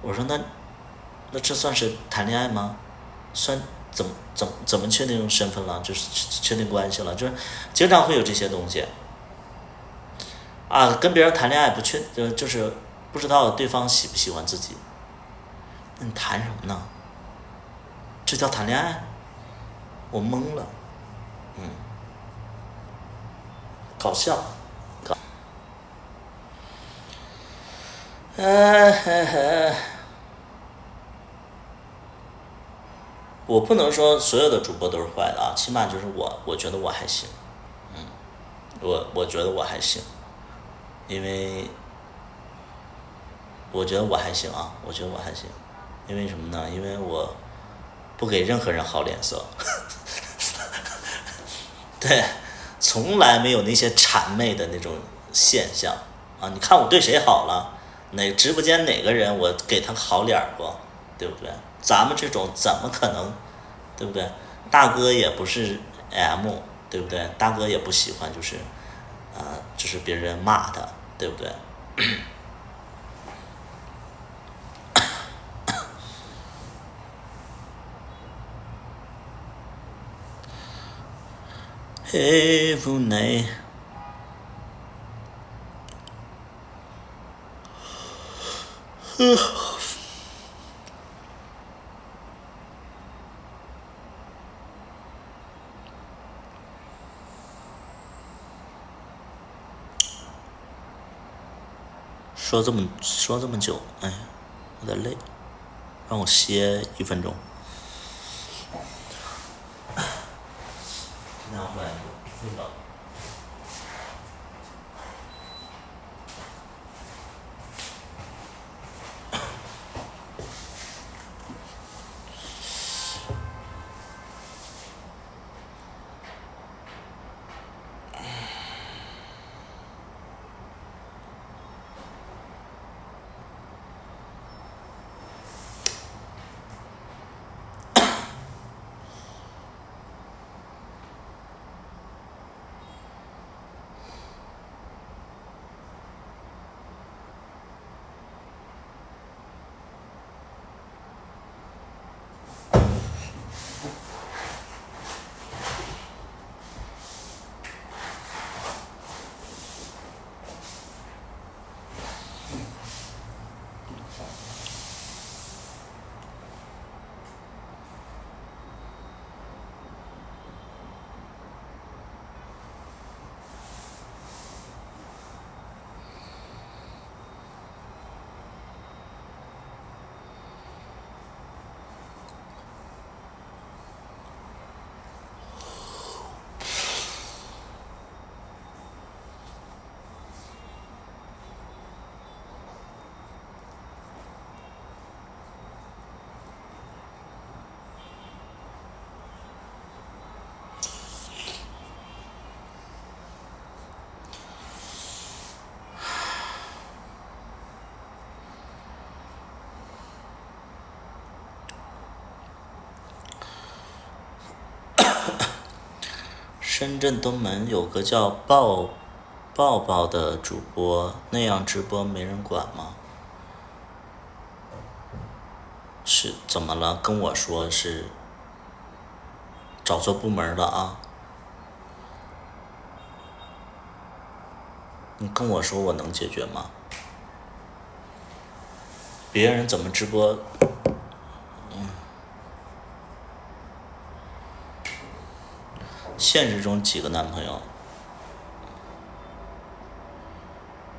我说那这算是谈恋爱吗？算怎么确定身份了？就是确定关系了，就是经常会有这些东西啊。跟别人谈恋爱就是不知道对方喜不喜欢自己，那你谈什么呢？这叫谈恋爱？我懵了，搞笑。我不能说所有的主播都是坏的啊，起码就是我觉得我还行，我觉得我还行，因为我觉得我还行啊，我觉得我还行，因为什么呢？因为我不给任何人好脸色，对，从来没有那些谄媚的那种现象啊！你看我对谁好了？直播间哪个人我给他好脸过，对不对？咱们这种怎么可能，对不对？大哥也不是 M，对不对？大哥也不喜欢就是别人骂他，对不对？嘿，不内。说这么久，哎，有点累，让我歇1分钟。拿回来那个。深圳东门有个叫抱的主播，那样直播没人管吗？是怎么了？跟我说是找错部门了啊？你跟我说我能解决吗？别人怎么直播？现实中几个男朋友？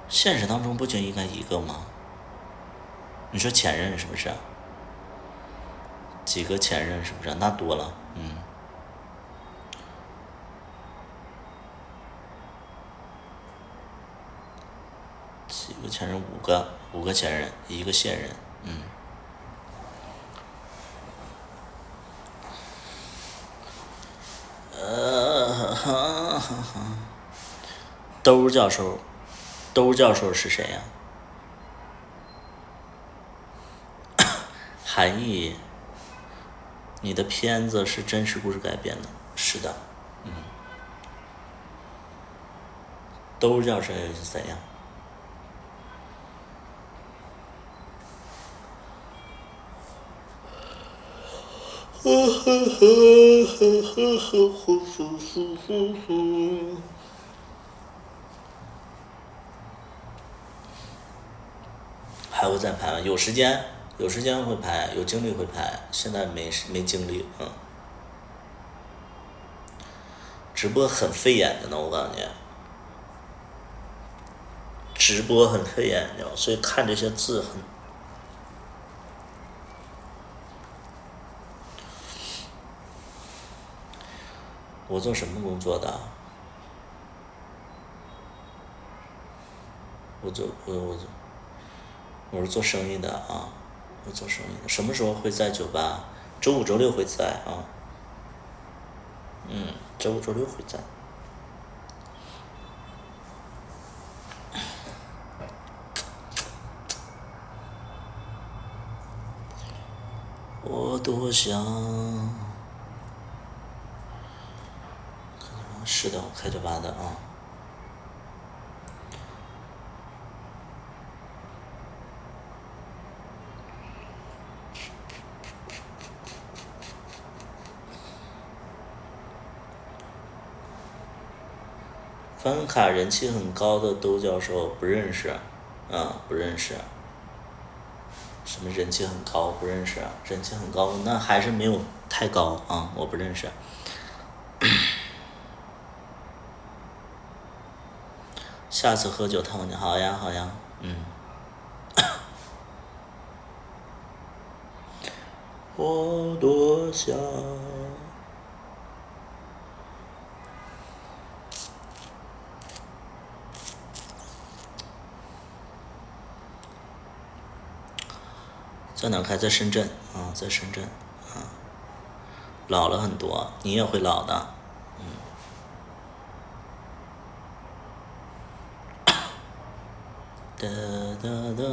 现实当中不就应该一个吗？你说前任是不是？几个前任是不是？那多了，几个前任？5个前任，1个现任，兜教授，兜教授是谁呀、韩毅，你的片子是真实故事改编的？是的，兜教授是谁呀、还会再拍吗？有时间，有时间会拍，有精力会拍，现在没精力，直播很费眼的呢，我告诉你，直播很费眼睛，所以看这些字很。我做什么工作的？我是做生意的啊，我做生意的。什么时候会在酒吧？周五、周六会在啊。周五、周六会在。我多想。是的，我开酒吧的啊。翻卡人气很高的兜教授不认识，不认识。什么人气很高不认识？人气很高那还是没有太高啊，我不认识。下次喝酒探望你，好呀好呀，我多想。在哪开？在深圳啊，在深圳啊，老了很多，你也会老的，哒哒哒哒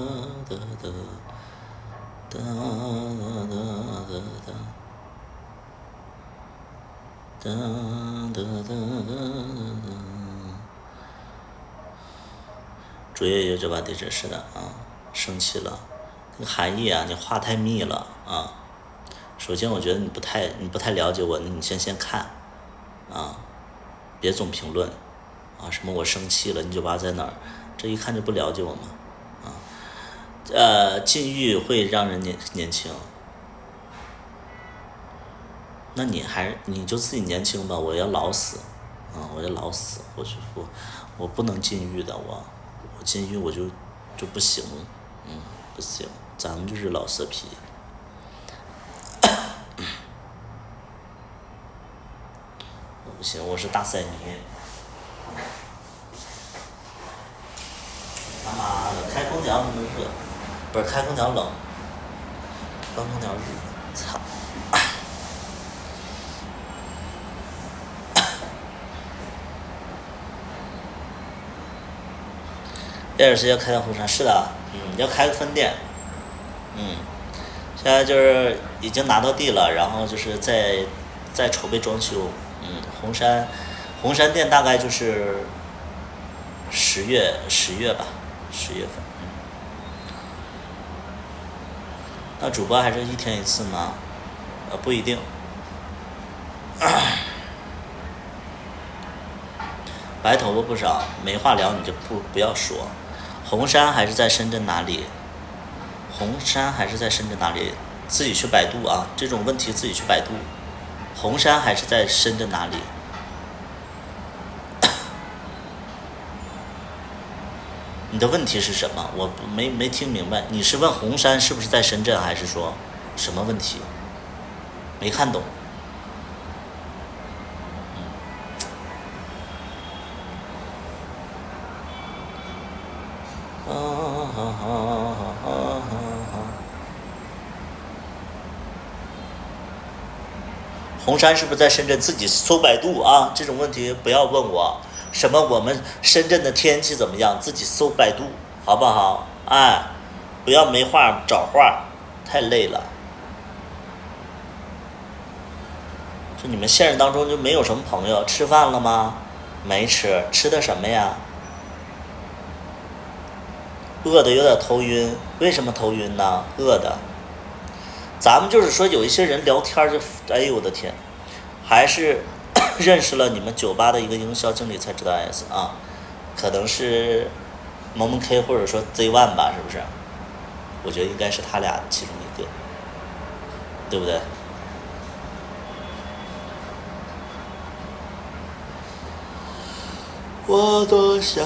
哒哒哒哒哒哒哒哒。卓越有酒吧地址是的啊，生气了。那个韩毅啊，你话太密了啊。首先，我觉得你不太了解我，你先看，啊，别总评论，啊，什么我生气了，你酒吧在哪儿？这一看就不了解我嘛，禁欲会让人年轻，那你就自己年轻吧，我要老死，我要老死，我不能禁欲的，我禁欲我就不行，不行，咱们就是老色批。不行，我是大赛迷。他妈的，开空调那么热，不是开空调冷，关空调热，操！叶尔斯要开到湖山，是的，要开个分店，现在就是已经拿到地了，然后就是在筹备装修，红山店大概就是10月吧，10月份，那主播还是1天1次吗？不一定。白头发不少，没话聊你就不要说。红山还是在深圳哪里？红山还是在深圳哪里？自己去百度啊，这种问题自己去百度。红山还是在深圳哪里？你的问题是什么？我没听明白。你是问红山是不是在深圳，还是说什么问题？没看懂。红杉是不是在深圳？自己搜百度啊，这种问题不要问我。什么我们深圳的天气怎么样？自己搜百度好不好？哎，不要没话找话，太累了。就你们现实当中就没有什么朋友？吃饭了吗？没吃，吃的什么呀？饿的有点头晕，为什么头晕呢？饿的。咱们就是说有一些人聊天就，哎呦我的天，还是认识了你们酒吧的一个营销经理才知道 S 啊，可能是萌萌 K 或者说 Z1 吧，是不是？我觉得应该是他俩其中一个，对不对？我多想，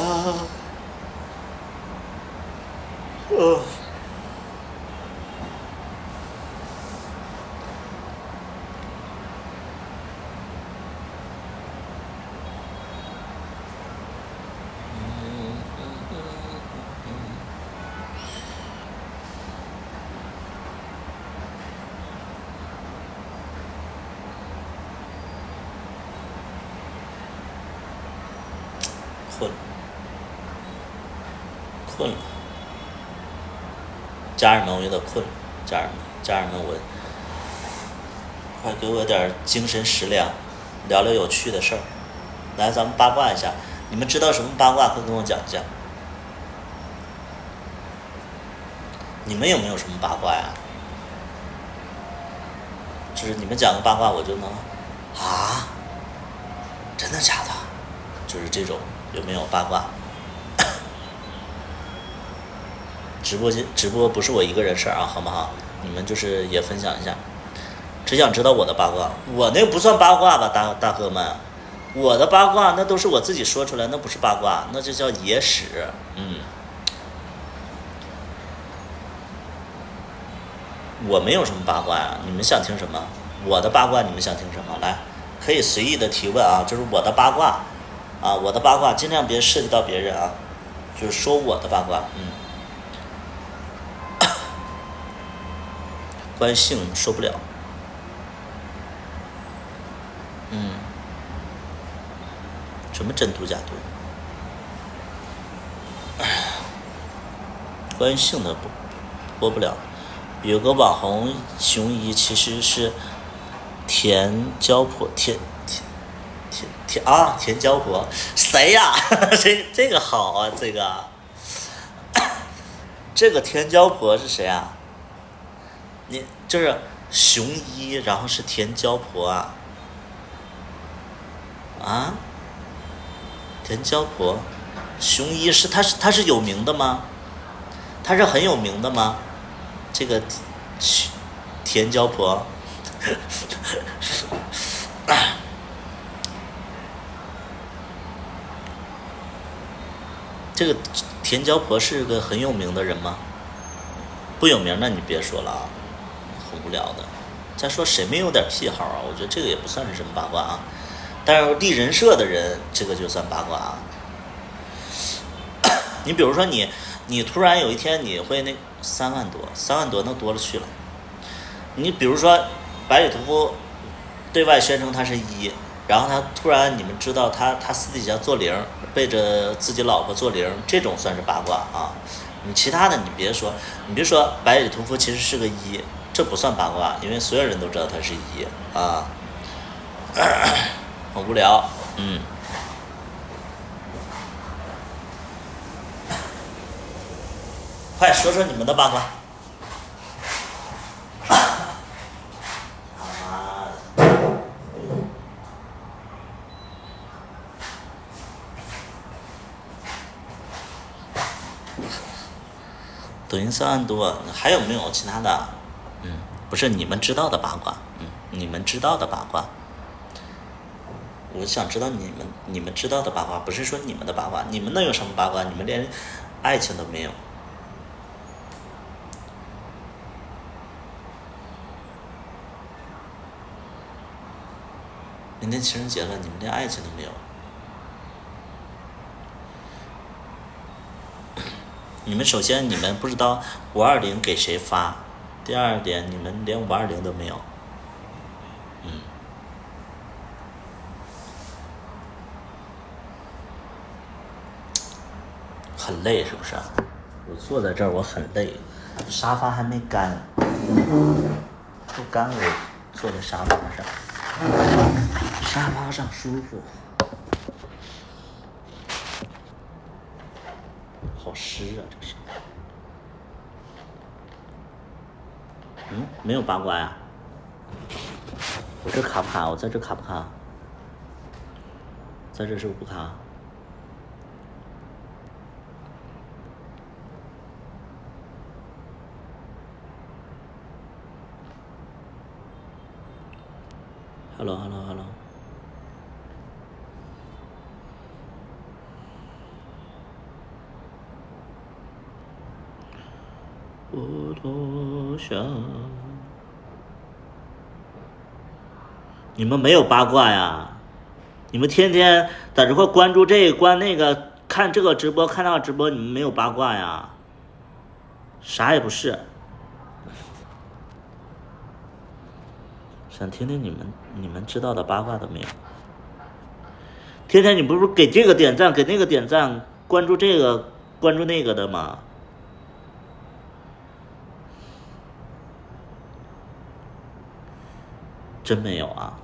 困了，家人们，我有点困了，家人们，我快给我点精神食粮，聊聊有趣的事儿。来，咱们八卦一下，你们知道什么八卦？快跟我讲一下。你们有没有什么八卦呀？就是你们讲个八卦，我就能啊，真的假的？就是这种有没有八卦？直播不是我一个人事儿啊，好不好？你们就是也分享一下。只想知道我的八卦，我那不算八卦吧，大哥们，我的八卦那都是我自己说出来，那不是八卦，那就叫野史。我没有什么八卦呀，你们想听什么？我的八卦你们想听什么？来，可以随意的提问啊，就是我的八卦啊，我的八卦尽量别涉及到别人啊，就是说我的八卦。关于性受不了。什么真毒假毒？关于性的播不了。有个网红熊一其实是田娇婆，田娇婆，谁呀？这个好啊，这个田娇婆是谁啊？你就是熊一，然后是田娇婆啊？啊？田娇婆，熊一是他是有名的吗？他是很有名的吗？这个田娇婆，这个田娇婆是个很有名的人吗？不有名那你别说了啊，很无聊的。再说谁没有点癖好啊？我觉得这个也不算是什么八卦啊。但是立人设的人，这个就算八卦啊。你比如说你突然有一天你会那3万多那多了去了。你比如说百里屠夫对外宣称他是1，然后他突然你们知道他私底下做0，背着自己老婆做0，这种算是八卦啊。你其他的你别说百里屠夫其实是个1，这不算八卦，因为所有人都知道他是1啊。很无聊。快说说你们的八卦。抖音3万多，还有没有其他的？不是你们知道的八卦，你们知道的八卦。我想知道你们知道的八卦，不是说你们的八卦，你们能有什么八卦？你们连爱情都没有。明天情人节了，你们连爱情都没有。你们首先你们不知道520给谁发，第二点你们连520都没有。很累是不是？我坐在这儿我很累，沙发还没干，不干我坐在沙发上，沙发上舒服，好湿啊这是。没有八卦呀？我这卡不卡？我在这卡不卡？在这是不是不卡？Hello。我多想。你们没有八卦呀？你们天天在这块关注这个关那个，看这个直播看那个直播，你们没有八卦呀？啥也不是。想听听你们知道的八卦都没有。天天你不是给这个点赞，给那个点赞，关注这个关注那个的吗？真没有啊。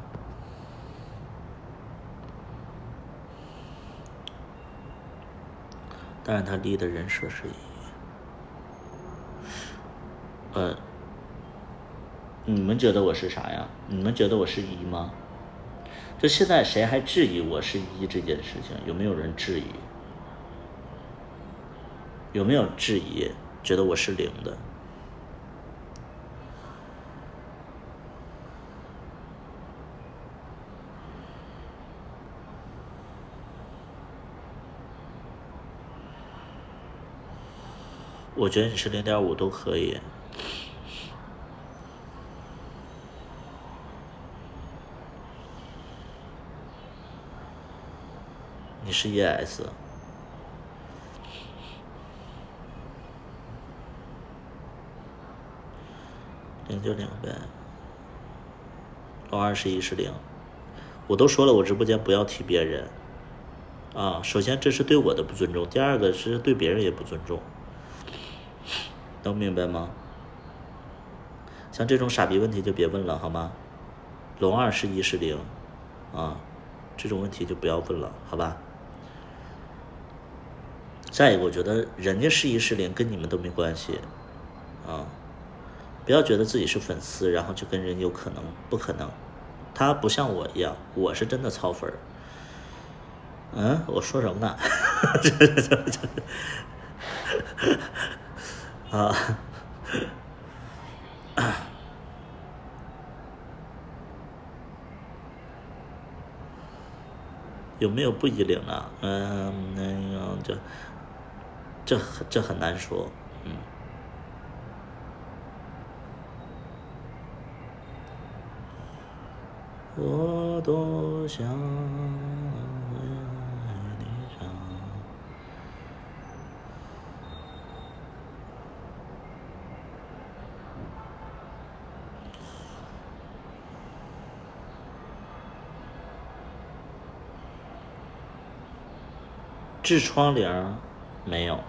但是他立的人设是你们觉得我是啥呀？你们觉得我是一吗？就现在谁还质疑我是一这件事情？有没有人质疑？有没有质疑？觉得我是零的？我觉得你是0.5都可以。你是 ES。0就0呗。老二是1是0。我都说了，我直播间不要提别人。首先这是对我的不尊重，第二个是对别人也不尊重，能明白吗？像这种傻逼问题就别问了好吗？龙2是1是0，这种问题就不要问了好吧？再一个，我觉得人家是1是0跟你们都没关系，不要觉得自己是粉丝，然后就跟人有可能，不可能。他不像我一样，我是真的操粉。我说什么呢？有没有不10呢？这很难说。我多想和你唱。痔疮0没有。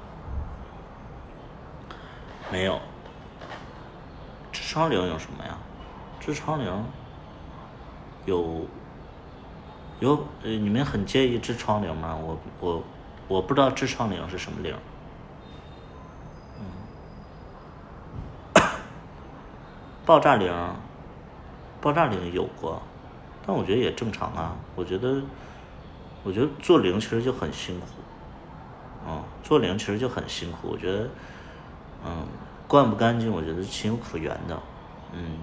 痔疮0有什么呀？痔疮0有你们很介意痔疮0吗？我不知道痔疮0是什么0。爆炸0有过，但我觉得也正常啊。我觉得做0其实就很辛苦。做0其实就很辛苦。我觉得灌不干净，我觉得情有可原的。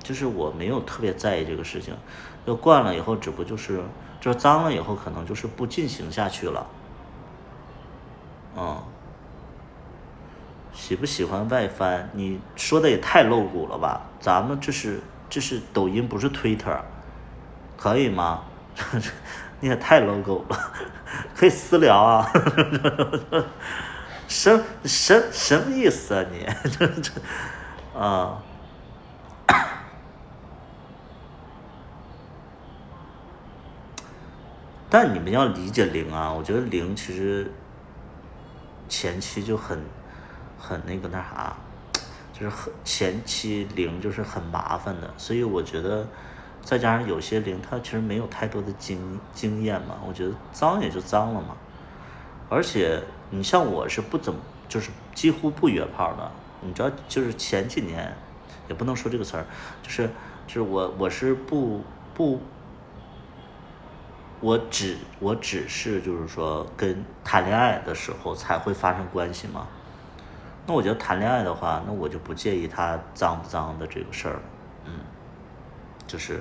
就是我没有特别在意这个事情，就灌了以后，只不过就是脏了以后，可能就是不进行下去了。喜不喜欢外翻？你说的也太露骨了吧？咱们这是抖音，不是 Twitter， 可以吗？你也太 logo 了，可以私聊啊。什么意思啊你？但你们要理解0啊，我觉得0其实前期就很那个那啥，就是前期零就是很麻烦的，所以我觉得再加上有些零他其实没有太多的经验嘛，我觉得脏也就脏了嘛。而且你像我是不怎么就是几乎不约炮的，你知道，就是前几年也不能说这个词儿，就是我是不我只是就是说跟谈恋爱的时候才会发生关系嘛。那我觉得谈恋爱的话，那我就不介意他脏不脏的这个事儿了。就是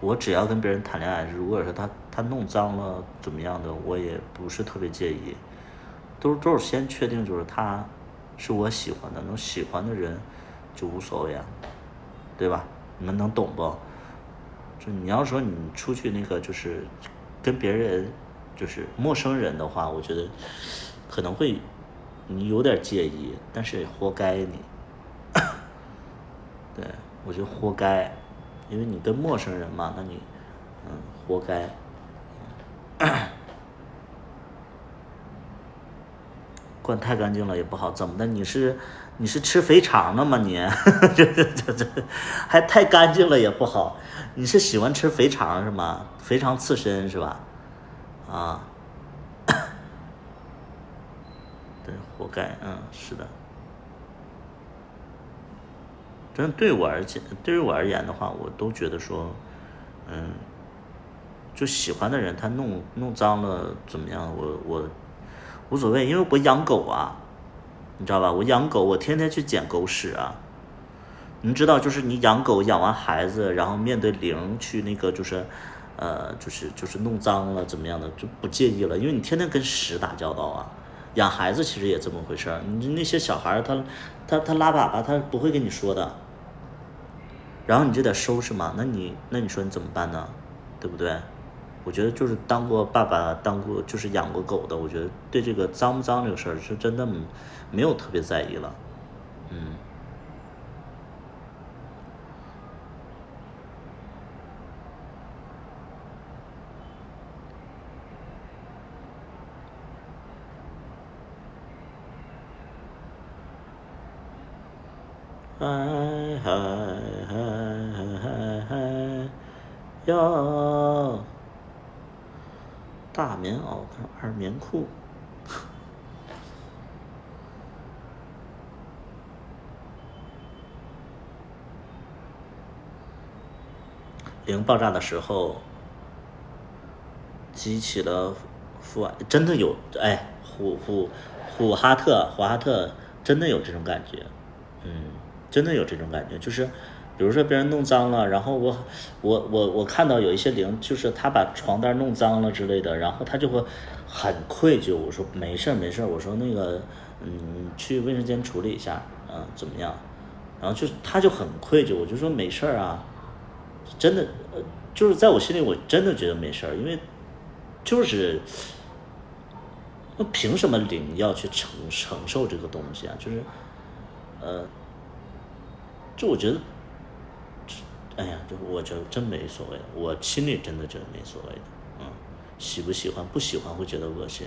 我只要跟别人谈恋爱，如果说他弄脏了怎么样的，我也不是特别介意。都是先确定就是他是我喜欢的，能喜欢的人就无所谓啊，对吧？你们能懂不？就你要说你出去那个就是跟别人就是陌生人的话，我觉得可能会你有点介意，但是也活该你。对，我觉得活该，因为你跟陌生人嘛，那你活该。管太干净了也不好，怎么的？你是吃肥肠的吗你？这还太干净了也不好。你是喜欢吃肥肠是吗？肥肠刺身是吧？啊，对，活该。是的。真的对于我而言的话，我都觉得说，就喜欢的人他弄脏了怎么样，我无所谓，因为我养狗啊，你知道吧？我养狗，我天天去捡狗屎啊。你知道，就是你养狗养完孩子，然后面对零去那个就是，就是弄脏了怎么样的就不介意了，因为你天天跟屎打交道啊。养孩子其实也这么回事儿，你那些小孩儿他拉粑粑他不会跟你说的，然后你就得收拾嘛。那你说你怎么办呢？对不对？我觉得就是当过爸爸，当过就是养过狗的，我觉得对这个脏不脏这个事儿是真的没有特别在意了。嗨嗨嗨嗨嗨哟！大棉袄的二棉裤。零爆炸的时候，激起了父爱，真的有哎，虎哈特真的有这种感觉。真的有这种感觉，就是比如说别人弄脏了，然后我看到有一些零，就是他把床单弄脏了之类的，然后他就会很愧疚。我说没事没事，我说那个去卫生间处理一下，怎么样？然后他就很愧疚，我就说没事啊，真的，就是在我心里我真的觉得没事儿，因为就是那凭什么零要去承受这个东西啊？就是就我觉得，哎呀，就我觉得真没所谓，我心里真的觉得没所谓的。喜不喜欢不喜欢会觉得恶心，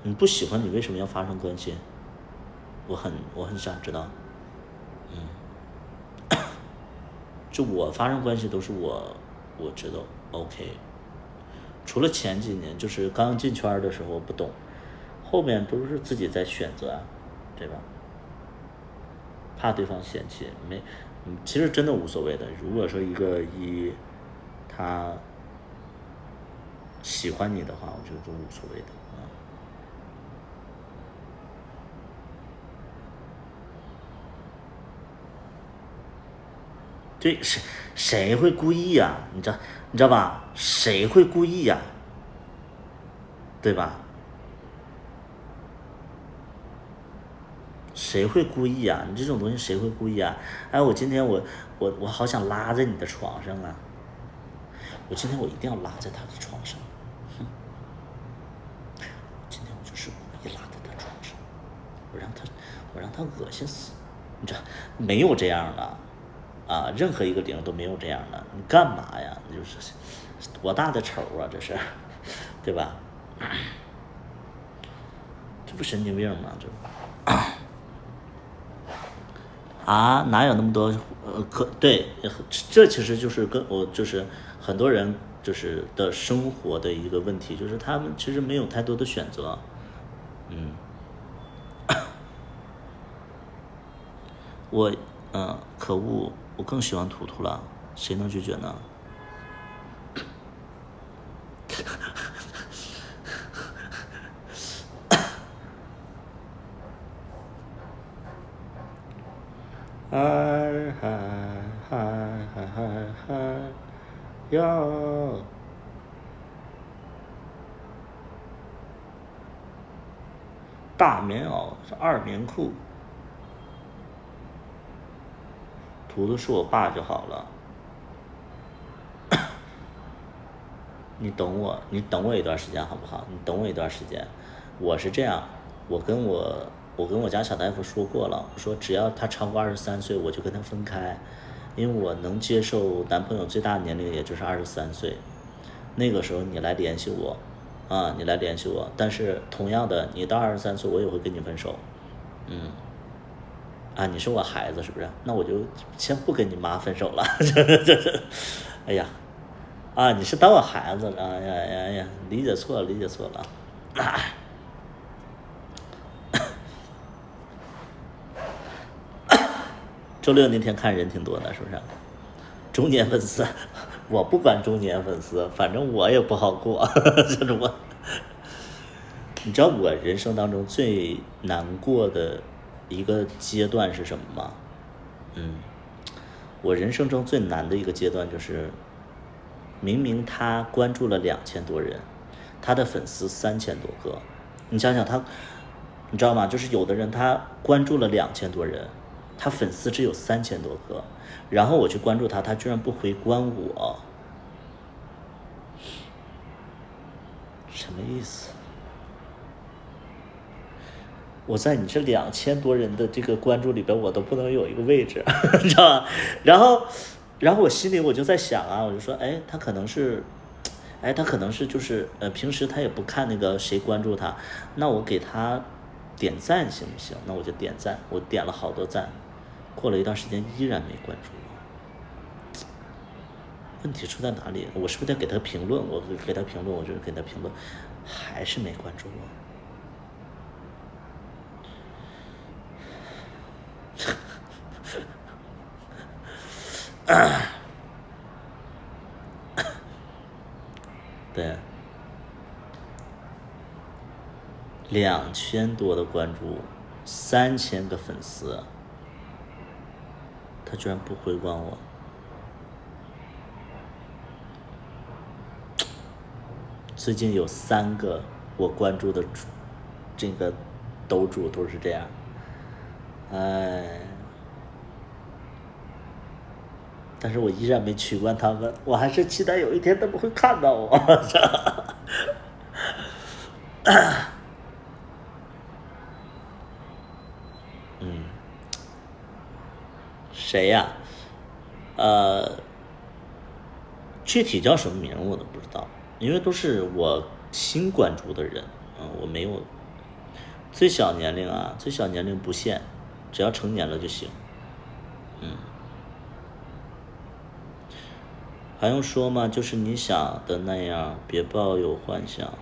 你不喜欢你为什么要发生关系？我很想知道。就我发生关系都是我觉得 OK，除了前几年就是刚进圈的时候不懂，后面都是自己在选择啊，对吧？怕对方嫌弃，其实真的无所谓的。如果说一个他喜欢你的话，我觉得都无所谓的。对，谁会故意呀？你知道吧？谁会故意呀？对吧？谁会故意啊？你这种东西谁会故意啊？哎，我今天我好想拉在你的床上啊！我今天我一定要拉在他的床上。今天我就是故意拉在他床上，我让他恶心死。你知道没有这样的啊？任何一个零都没有这样的。你干嘛呀？就是多大的仇啊？这是，对吧？这不神经病吗？这啊，哪有那么多对，这其实就是跟我就是很多人就是的生活的一个问题，就是他们其实没有太多的选择。我可恶，我更喜欢图图了，谁能拒绝呢？嗨嗨嗨嗨嗨嗨哟！大棉袄是二棉裤，图图是我爸就好了。你等我一段时间好不好？你等我一段时间。我是这样，我跟我家小大夫说过了，我说只要他超过23岁，我就跟他分开，因为我能接受男朋友最大的年龄也就是23岁，那个时候你来联系我，你来联系我。但是同样的，你到23岁，我也会跟你分手。你是我孩子是不是？那我就先不跟你妈分手了。哎呀，你是当我孩子了？哎呀呀呀，理解错了，理解错了。周六那天看人挺多的，是不是？中年粉丝，我不管中年粉丝，反正我也不好过。就是我，你知道我人生当中最难过的一个阶段是什么吗？我人生中最难的一个阶段就是，明明他关注了2000多人，他的粉丝3000多个，你想想他，你知道吗？就是有的人他关注了2000多人，他粉丝只有3000多个，然后我去关注他，他居然不回关我，什么意思？我在你这2000多人的这个关注里边，我都不能有一个位置，你知道吧？然后我心里我就在想我就说，他可能是，他可能是就是平时他也不看那个谁关注他，那我给他点赞行不行？那我就点赞，我点了好多赞，过了一段时间依然没关注我，问题出在哪里？我是不是得给他评论？我给他评论，我就给他评论，还是没关注我。对，2000多的关注，3000个粉丝，他居然不回关我。最近有3个我关注的这个抖主都是这样，但是我依然没取关他们，我还是期待有一天他们会看到我。谁呀？具体叫什么名我都不知道，因为都是我新关注的人，我没有。最小年龄最小年龄不限，只要成年了就行。还用说吗？就是你想的那样，别抱有幻想。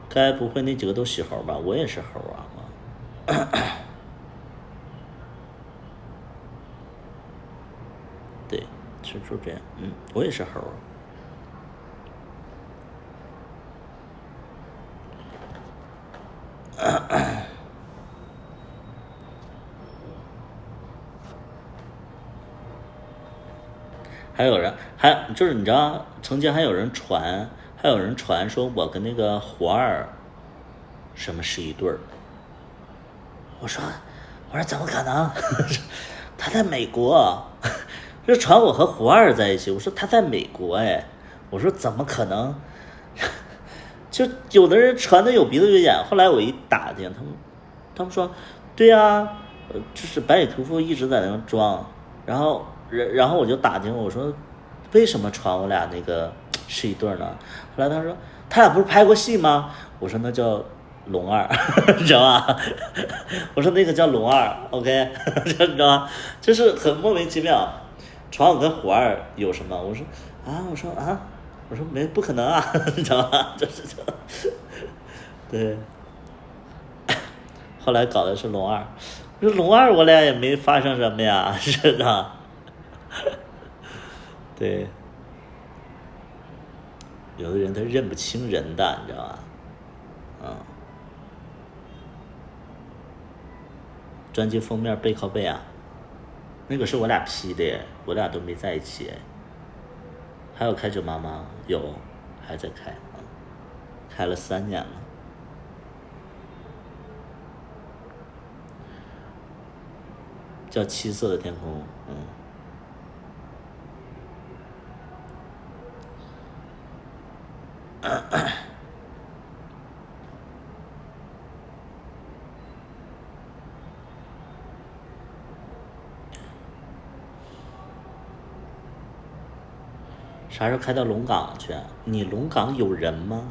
该不会那几个都喜猴吧？我也是猴对，是这样。我也是猴。还有人就是你知道，曾经还有人传说我跟那个火儿什么是一对儿。我说怎么可能？他在美国，这传我和胡二在一起。我说他在美国，我说怎么可能？就有的人传的有鼻子有眼。后来我一打听，他们说，对呀，就是白里屠夫一直在那装。然后我就打听，我说为什么传我俩那个是一对呢？后来他说他俩不是拍过戏吗？我说那叫龙二，你知道吧？我说那个叫龙二 ，OK， 你知道吗？就是很莫名其妙。传我跟虎二有什么？我说我说没不可能啊，你知道吧？就是这，对。后来搞的是龙二，我说龙二我俩也没发生什么呀，是的，对。有的人他认不清人的，你知道吧？嗯，专辑封面背靠背啊，那个是我俩 P 的耶，我俩都没在一起。还有开酒吧吗？有，还在开，开了3年了。叫七色的天空，啥时候开到龙岗去啊？你龙岗有人吗？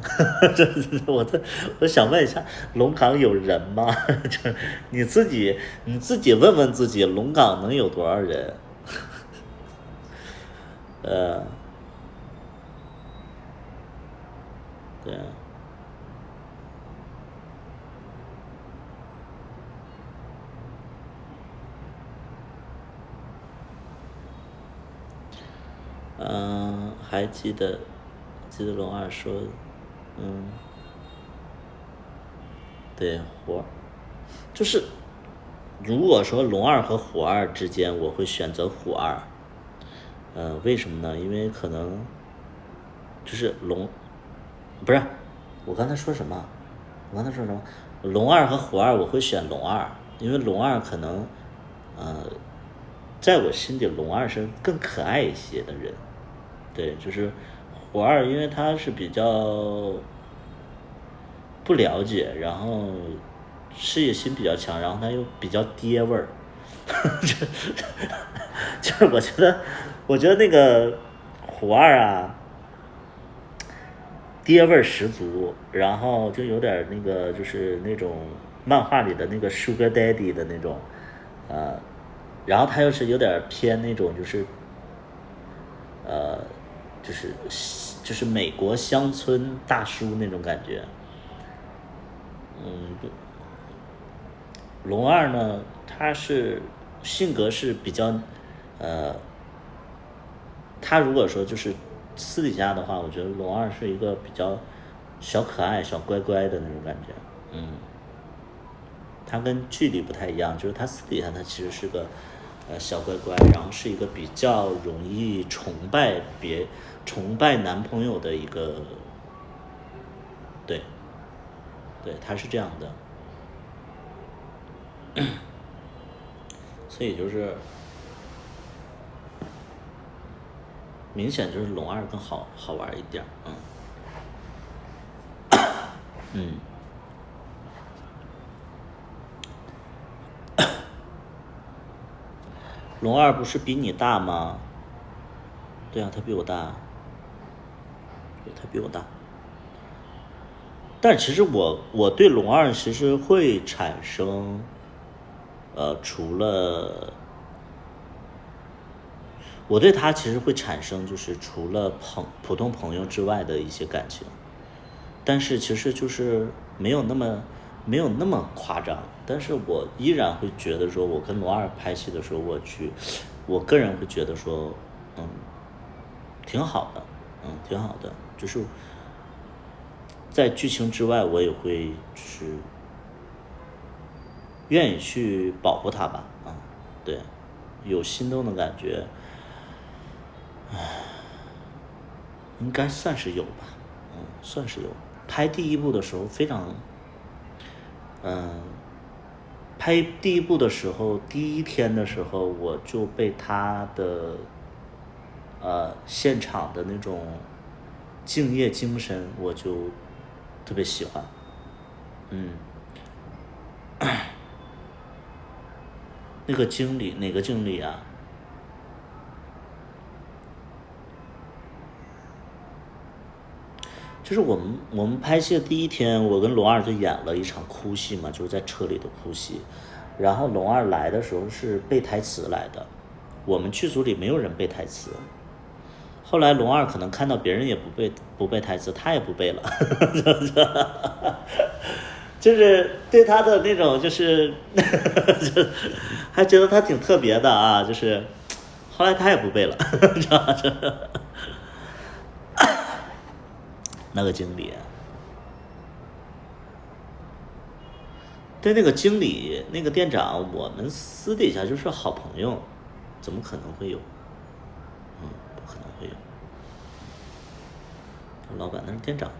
我想问一下，龙岗有人吗？就你自己问问自己，龙岗能有多少人？呃，对啊。还记得龙二说，嗯，对，虎二就是，如果说龙二和虎二之间，我会选择虎二。为什么呢？因为可能就是不是，我刚才说什么？我刚才说什么？龙二和虎二，我会选龙二，因为龙二可能，呃，在我心里，龙二是更可爱一些的人。对，就是虎二，因为他是比较不了解，然后事业心比较强，然后他又比较爹味儿，就是我觉得那个虎二啊，爹味儿十足，然后就有点那个就是那种漫画里的那个 Sugar Daddy 的那种，呃，然后他又是有点偏那种就是呃，就是就是美国乡村大叔那种感觉。嗯，龙二呢，他是性格是比较，呃，他如果说就是私底下的话，我觉得龙二是一个比较小可爱、小乖乖的那种感觉。嗯，他跟剧里不太一样，就是他私底下他其实是个小乖乖，然后是一个比较容易崇拜男朋友的一个，对对，他是这样的。所以就是明显就是龙二更好玩一点。嗯，龙二不是比你大吗？对啊，他比我大，对，他比我大。但其实我对龙二其实会产生，除了我对他其实会产生就是除了普通朋友之外的一些感情，但是其实就是没有那么夸张，但是我依然会觉得说，我跟龙二拍戏的时候，我个人会觉得说，嗯，挺好的，挺好的，就是在剧情之外，我也会就是愿意去保护他吧，对，有心动的感觉，应该算是有吧，算是有。拍第一部的时候非常，嗯，拍第一部的时候，第一天的时候，我就被他的现场的那种敬业精神，我就特别喜欢。嗯，那个经理哪个经理啊？就是我们拍戏的第一天，我跟龙二就演了一场哭戏嘛，就是在车里的哭戏。然后龙二来的时候是背台词来的，我们剧组里没有人背台词。后来龙二可能看到别人也不背台词，他也不背了，就是对他的那种就是还觉得他挺特别的啊，就是后来他也不背了，知道吗？那个经理，对那个经理那个店长，我们私底下就是好朋友，怎么可能会有？不可能会有。老板那是店长，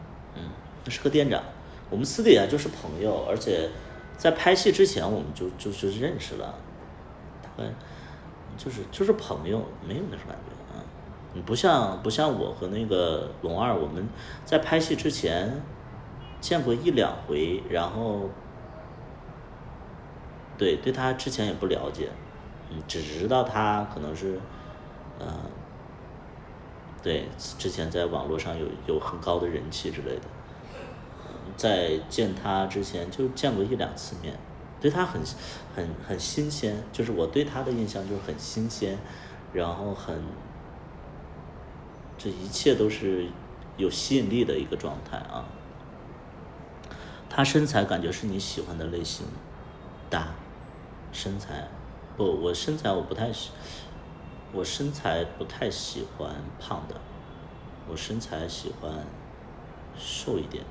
那是个店长，我们私底下就是朋友，而且在拍戏之前我们就认识了，大概就是朋友，没有那种感觉啊。你不像我和那个龙二，我们在拍戏之前见过一两回，然后对他之前也不了解，只知道他可能是，呃，对，之前在网络上有很高的人气之类的，在见他之前就见过一两次面，对他很新鲜，就是我对他的印象就是很新鲜，然后这一切都是有吸引力的一个状态啊。他身材感觉是你喜欢的类型，大，身材，不，我身材不太喜欢胖的，我身材喜欢瘦一点，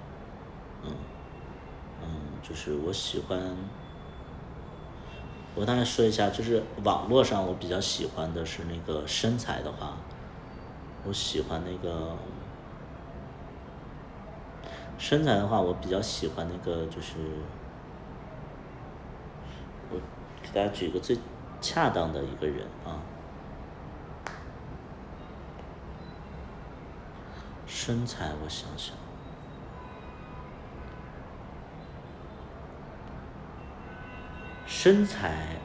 就是我喜欢，我大概说一下，就是网络上我比较喜欢的是那个身材的话，我喜欢那个身材的话，我比较喜欢那个就是我给大家举个最恰当的一个人啊，身材我想想，身材